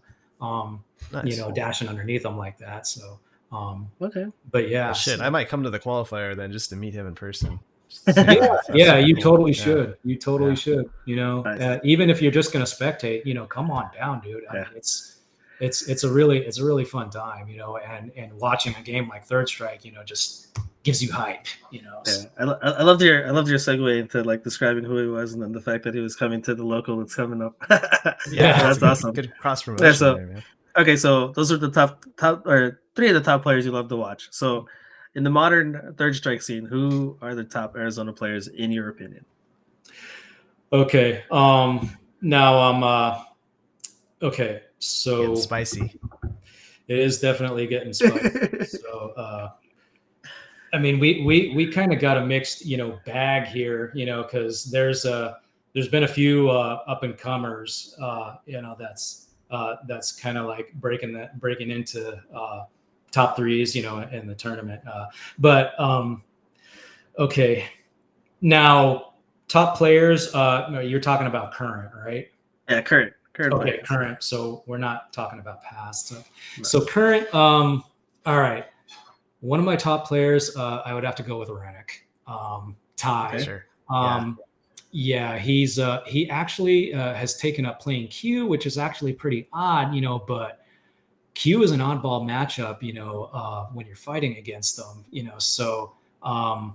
Nice. dashing underneath them like that. So Okay. but yeah, Well, shit, I might come to the qualifier then just to meet him in person. Yeah, you cool. totally should. You totally Yeah. should. Nice. Even if you're just gonna spectate, come on down, dude. I mean, it's a really fun time, and watching a game like Third Strike, just gives you hype, Yeah, I loved your segue into like describing who he was and then the fact that he was coming to the local that's coming up. Yeah, that's awesome. Good cross promotion Yeah, so there, man. okay, so those are the top or three of the top players you love to watch. So in the modern Third Strike scene, who are the top Arizona players in your opinion? Okay. Now I'm okay. So Getting spicy. it is definitely getting spicy. So I mean, we kind of got a mixed, bag here, because there's been a few up and comers, that's kind of like breaking into top threes, in the tournament. But okay, now top players. No, you're talking about current, right? Yeah, current. Okay, players. current. So we're not talking about past. So current. All right. One of my top players, I would have to go with Renick. Ty. Okay, sure. Yeah, he actually has taken up playing Q, which is actually pretty odd, but Q is an oddball matchup, when you're fighting against them, so I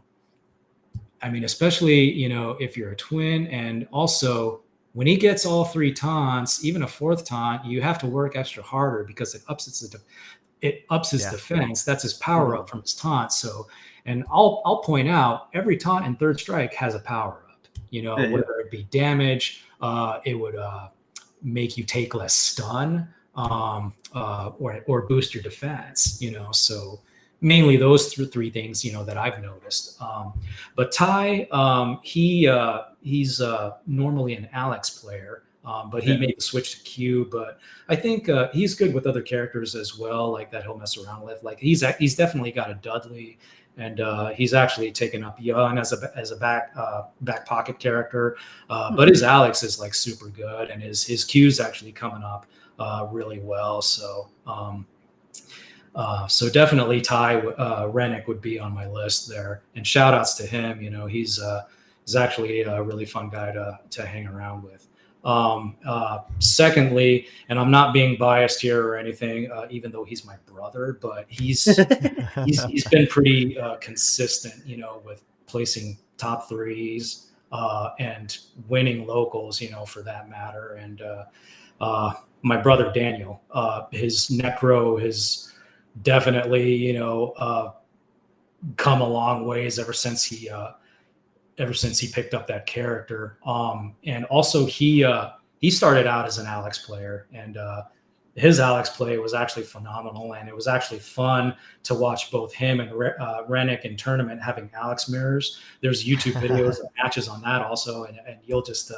mean, especially, if you're a twin, and also when he gets all three taunts, even a fourth taunt, you have to work extra harder because it ups his defense. That's his power up from his taunt. So, and I'll point out every taunt in Third Strike has a power up, whether it be damage, it would make you take less stun, or boost your defense, so mainly those three things, that I've noticed. But Ty, he's normally an Alex player. But he made the switch to Q. But I think he's good with other characters as well, like that he'll mess around with. Like he's definitely got a Dudley, and he's actually taken up Young as a back pocket character. But his Alex is like super good, and his Q's actually coming up really well. So so definitely Ty Renick would be on my list there. And shout outs to him. He's actually a really fun guy to hang around with. Secondly, and I'm not being biased here or anything, even though he's my brother, but he's been pretty consistent, with placing top threes and winning locals, for that matter. And my brother Daniel, his Necro has definitely, come a long ways ever since he picked up that character. And also he started out as an Alex player, and his Alex play was actually phenomenal. And it was actually fun to watch both him and Renick in tournament having Alex mirrors. There's YouTube videos of matches on that also. And you'll just,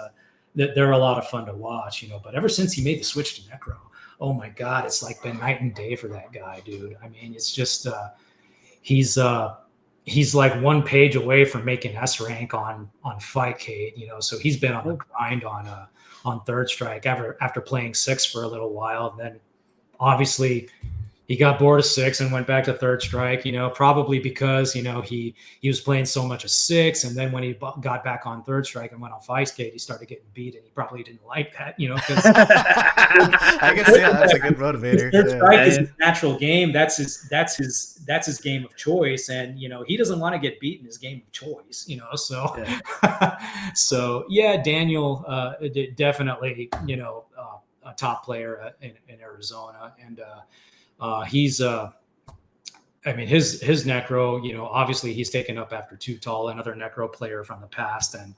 they're a lot of fun to watch, but ever since he made the switch to Necro, oh my God, it's like been night and day for that guy, dude. I mean, it's just, he's like one page away from making S rank on Fightcade, so he's been on the grind on Third Strike after playing 6 for a little while. And then obviously he got bored of 6 and went back to Third Strike, probably because, he was playing so much of 6. And then when he got back on Third Strike and went on Fightcade, he started getting beat, and he probably didn't like that, because I guess, that's a good motivator. Third Strike is his natural game. That's his game of choice. And, he doesn't want to get beat in his game of choice, so, so yeah, Daniel, definitely, a top player in Arizona. And, he's I mean, his necro, obviously he's taken up after Too Tall, another necro player from the past, and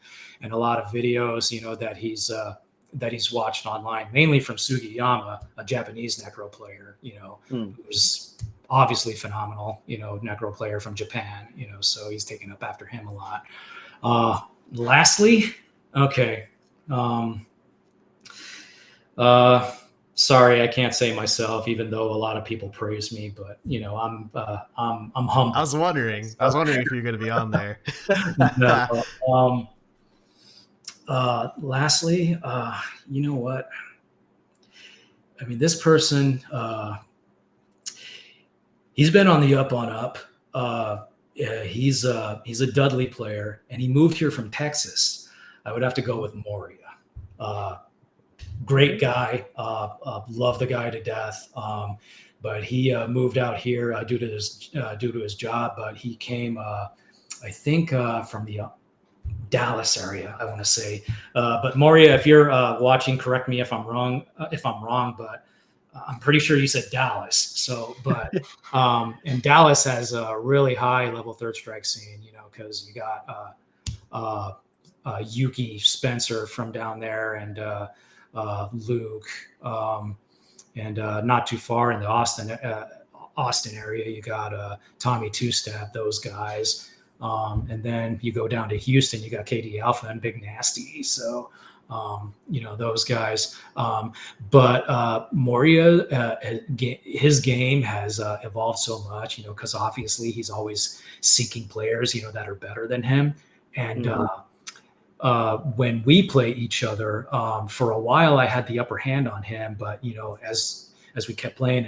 a lot of videos, that he's watched online, mainly from Sugiyama, a Japanese necro player, who's obviously phenomenal, necro player from Japan, so he's taken up after him a lot. Lastly, okay. Sorry, I can't say myself, even though a lot of people praise me, but I'm humble. I was wondering if you're going to be on there. No. Lastly, you know what? I mean, this person, he's been on the up on up. He's a Dudley player, and he moved here from Texas. I would have to go with Moria. Great guy, love the guy to death. But he moved out here due to his job. But he came, I think, from the Dallas area, I want to say. But Moria, if you're watching, correct me if I'm wrong. But I'm pretty sure you said Dallas. So, but and Dallas has a really high level third strike scene, because you got Yuki Spencer from down there, and Luke, and not too far in the Austin area, you got Tommy Two Step, those guys, and then you go down to Houston, you got KD Alpha and Big Nasty, so those guys. But Moria, his game has evolved so much, because obviously he's always seeking players, that are better than him, and when we play each other, for a while I had the upper hand on him, but as we kept playing,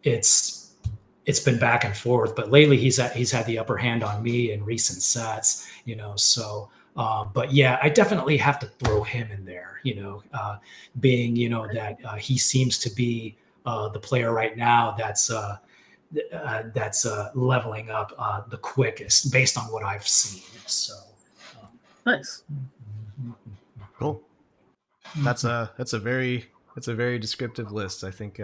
it's been back and forth. But lately he's had the upper hand on me in recent sets, so but yeah, I definitely have to throw him in there, being that he seems to be the player right now that's leveling up the quickest based on what I've seen. So nice, cool. That's a very descriptive list. I think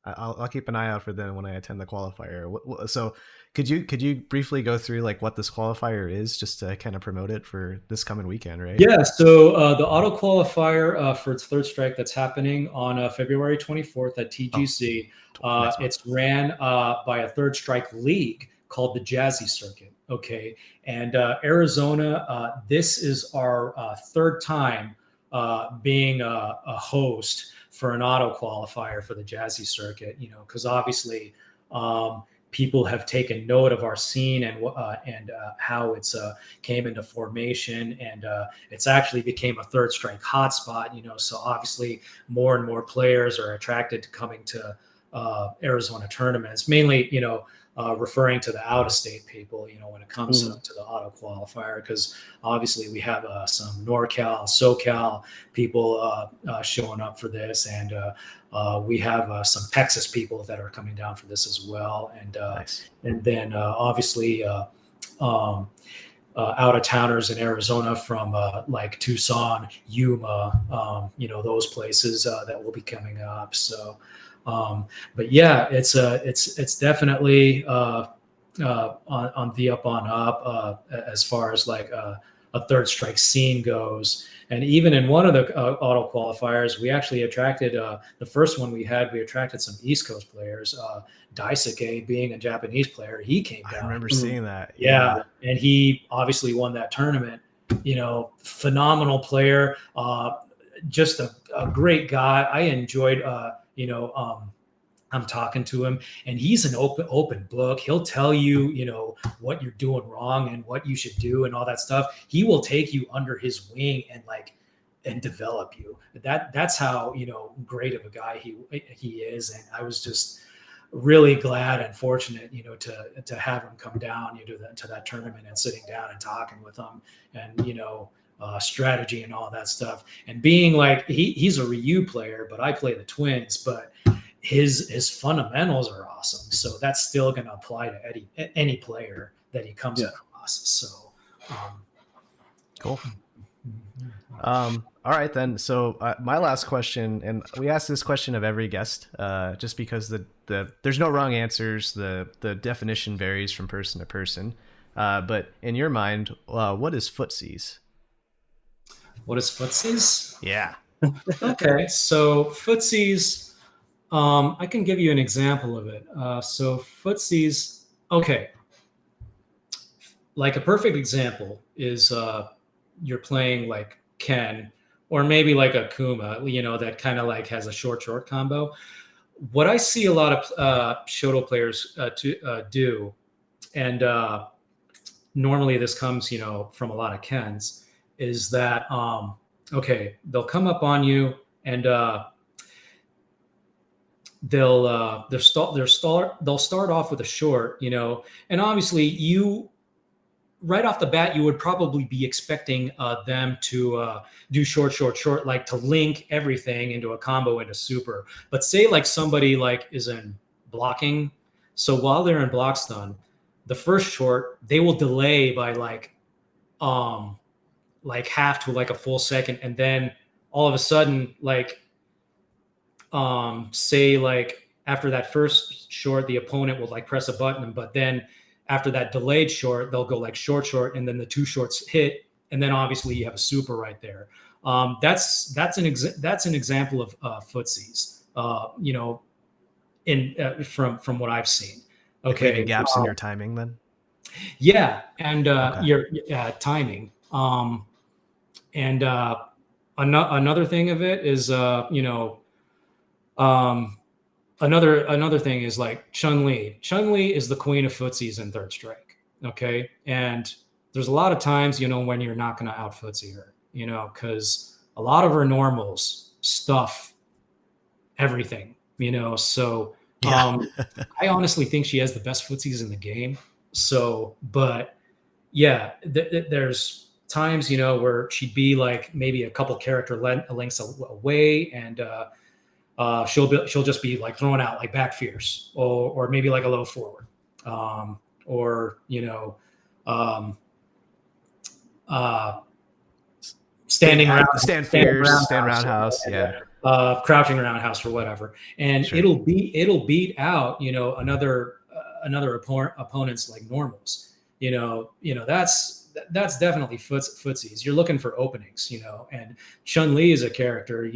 I'll keep an eye out for them when I attend the qualifier. So could you briefly go through like what this qualifier is, just to kind of promote it for this coming weekend, right? Yeah. So the auto qualifier for its third strike that's happening on February 24th at TGC. It's ran by a third strike league called the Jazzy Circuit. Okay. And Arizona, this is our third time being a host for an auto qualifier for the Jazzy Circuit, because obviously people have taken note of our scene and how it's came into formation, and it's actually became a third strike hotspot, so obviously more and more players are attracted to coming to Arizona tournaments, mainly, referring to the out-of-state people, when it comes to the auto qualifier, because obviously we have some NorCal, SoCal people showing up for this, and we have some Texas people that are coming down for this as well, and Nice. And then obviously out-of-towners in Arizona from like Tucson, Yuma, those places that will be coming up. So. But yeah, it's definitely on the up on up as far as like a third strike scene goes. And even in one of the auto qualifiers, we actually attracted the first one we attracted some East Coast players. Daisuke, being a Japanese player, he came down. I remember seeing that. Yeah, and he obviously won that tournament. Phenomenal player, just a great guy. I enjoyed. I'm talking to him, and he's an open book. He'll tell you, what you're doing wrong and what you should do and all that stuff. He will take you under his wing and develop you. That's how, great of a guy he is. And I was just really glad and fortunate, to have him come down, to that tournament and sitting down and talking with him and, strategy and all that stuff. And being like, he's a Ryu player, but I play the twins, but his fundamentals are awesome. So that's still going to apply to any player that he comes across. So, cool. All right then. So my last question, and we ask this question of every guest, just because there's no wrong answers. The definition varies from person to person. But in your mind, what is footsies? What is footsies? Yeah. Okay, so footsies. I can give you an example of it. So footsies. Okay, like a perfect example is you're playing like Ken or maybe like a Kuma, that kind of like has a short combo. What I see a lot of Shoto players do, and normally this comes, from a lot of Kens, is that okay, they'll come up on you and they'll start off with a short, and obviously you right off the bat, you would probably be expecting them to do short, like to link everything into a combo into super. But say like somebody like is in blocking, so while they're in block stun, the first short they will delay by like half to like a full second, and then all of a sudden say like after that first short, the opponent will like press a button, but then after that delayed short, they'll go like short, and then the two shorts hit, and then obviously you have a super right there. That's an example of footsies. From what I've seen. Like Okay. leaving gaps in your timing, then. Yeah, and Okay. your timing. And another thing of it is another thing is like Chun-Li. Chun-Li is the queen of footsies in Third Strike. Okay. And there's a lot of times, when you're not going to out footsie her, because a lot of her normals stuff everything, so Yeah. I honestly think she has the best footsies in the game. So, but yeah, there's times, where she'd be like maybe a couple character lengths away, and she'll just be like throwing out like back fierce or maybe like a low forward, or um, uh, standing around, stand fierce, stand roundhouse, yeah. Crouching roundhouse or whatever, and Sure. it'll beat out another opponent's like normals. That's definitely footsies. You're looking for openings, and Chun-Li is a character,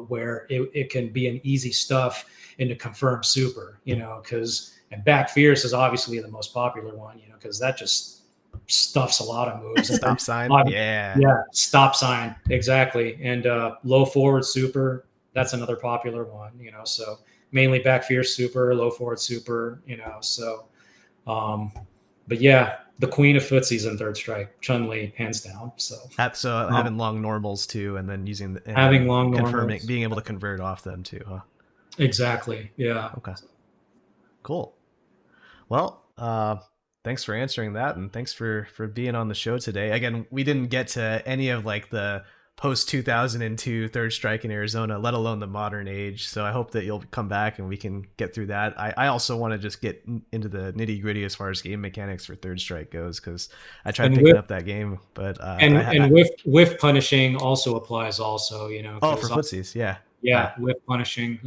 where it can be an easy stuff into confirmed super, and back fierce is obviously the most popular one, because that just stuffs a lot of moves. Stop sign. Yeah. Yeah, stop sign, exactly. And low forward super, that's another popular one, so mainly back fierce super, low forward super, so but yeah, the queen of footsies in Third Strike, Chun-Li, hands down. So That's having long normals too, and then using having long confirming, normals, being able to convert off them too, huh? Exactly. Yeah. Okay. Cool. Well, thanks for answering that, and thanks for being on the show today. Again, we didn't get to any of like the post 2002 Third Strike in Arizona, let alone the modern age. So I hope that you'll come back and we can get through that. I also want to just get into the nitty gritty as far as game mechanics for Third Strike goes, because I tried picking up that game, but and whiff punishing also applies also, oh, for footsies, yeah. Yeah, whiff punishing,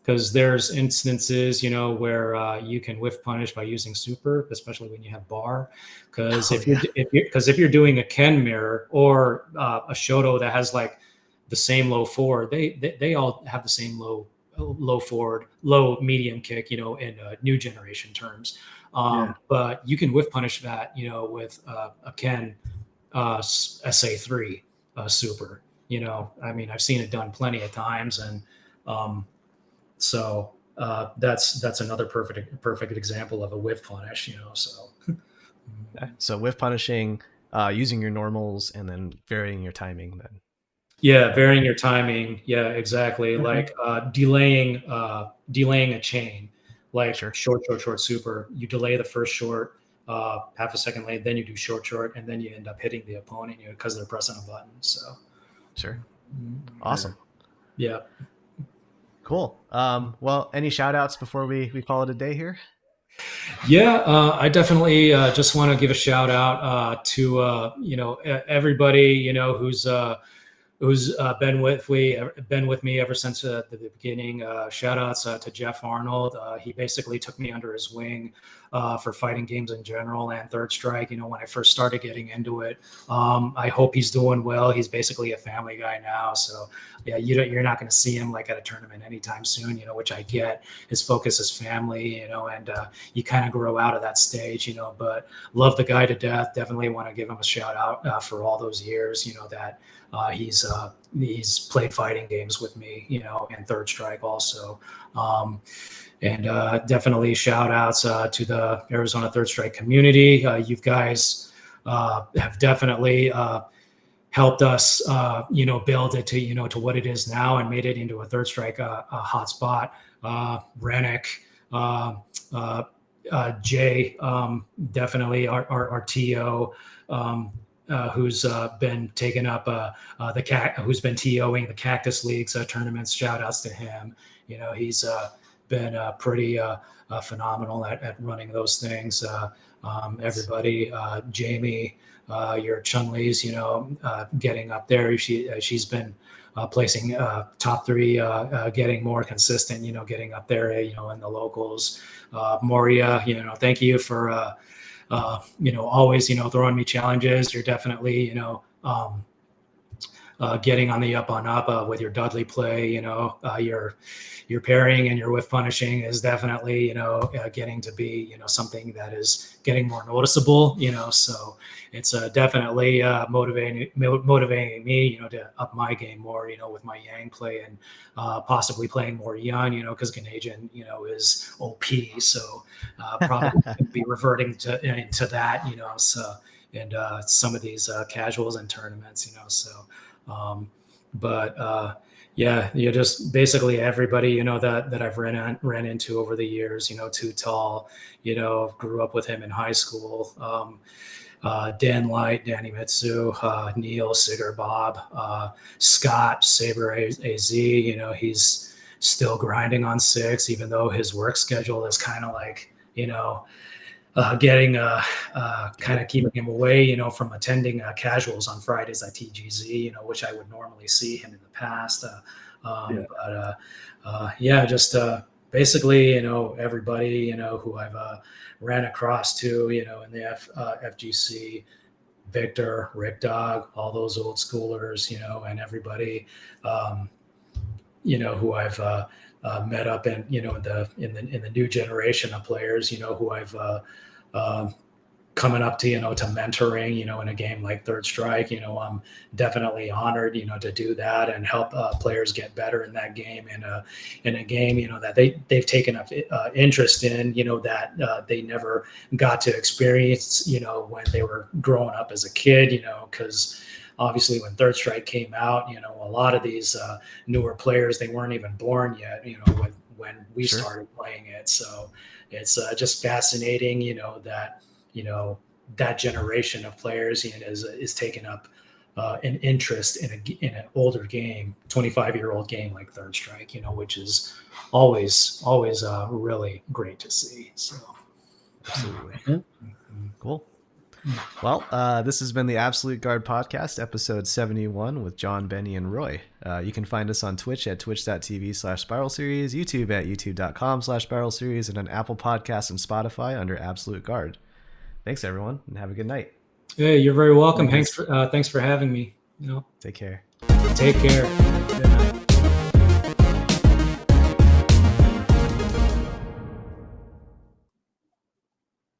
because there's instances, where you can whiff punish by using super, especially when you have bar. Because if you're doing a Ken mirror or a Shoto that has like the same low forward, they all have the same low forward, low medium kick, in new generation terms. But you can whiff punish that, with a Ken SA3 super. I mean, I've seen it done plenty of times, and so that's another perfect example of a whiff punish, So whiff punishing, using your normals, and then varying your timing then. Yeah, varying your timing. Yeah, exactly. Mm-hmm. Like delaying a chain, like short super. You delay the first short, half a second late, then you do short, and then you end up hitting the opponent, because they're pressing a button. So sure. Awesome. Yeah. Cool. Well, any shout outs before we call it a day here? Yeah, I definitely just want to give a shout out to everybody who's been with me ever since the beginning. Shout outs to Jeff Arnold. He basically took me under his wing for fighting games in general and Third Strike. When I first started getting into it, I hope he's doing well. He's basically a family guy now, so yeah, you're not going to see him like at a tournament anytime soon. Which I get. His focus is family, and you kind of grow out of that stage, But love the guy to death. Definitely want to give him a shout out for all those years, that. He's played fighting games with me, and Third Strike also. And definitely shout outs to the Arizona Third Strike community. You guys have definitely helped us, build it to what it is now and made it into a Third Strike hotspot. Rennick, Jay, definitely our TO. Who's been taking up who's been TOing the Cactus Leagues tournaments. Shout outs to him. He's been pretty phenomenal at running those things. Everybody, Jamie, your Chun-Li's, getting up there. She's been placing top 3, getting more consistent, getting up there, in the locals. Moria, thank you for always, throwing me challenges. You're definitely, getting on the up on up with your Dudley play. Your pairing and your whiff punishing is definitely, getting to be, something that is getting more noticeable. So it's definitely motivating me, to up my game more, with my Yang play and possibly playing more Yun, because Ganesian, is OP. So probably be reverting into that, so and some of these casuals and tournaments, so. Yeah, just basically everybody, that I've ran into over the years, Too Tall, grew up with him in high school. Dan Light, Danny Mitsu, Neil, Sigger, Bob, Scott, Saber AZ, he's still grinding on 6, even though his work schedule is kind of like, getting kind of keeping him away, from attending casuals on Fridays at TGZ, which I would normally see him in the past. Just basically, everybody, who I've ran across to, in the FGC, Victor, Rick Dog, all those old schoolers, and everybody, who I've met up in, in the new generation of players, who I've coming up to, to mentoring, in a game like Third Strike, I'm definitely honored, to do that and help players get better in that game, in a game, that they've taken an interest in, that they never got to experience, when they were growing up as a kid, because obviously when Third Strike came out, a lot of these newer players, they weren't even born yet, when we started playing it. So it's just fascinating, that, that generation of players is taking up an interest in an older game, 25-year-old game like Third Strike, which is always really great to see. So absolutely. Cool. Well, this has been the Absolute Guard Podcast, episode 71 with Jon, Benny, and Roy. You can find us on Twitch at twitch.tv/Spiral Series, YouTube at youtube.com/Spiral Series, and on Apple Podcasts and Spotify under Absolute Guard. Thanks, everyone, and have a good night. Hey, you're very welcome. Thanks for having me. Take care. Take care. Good night.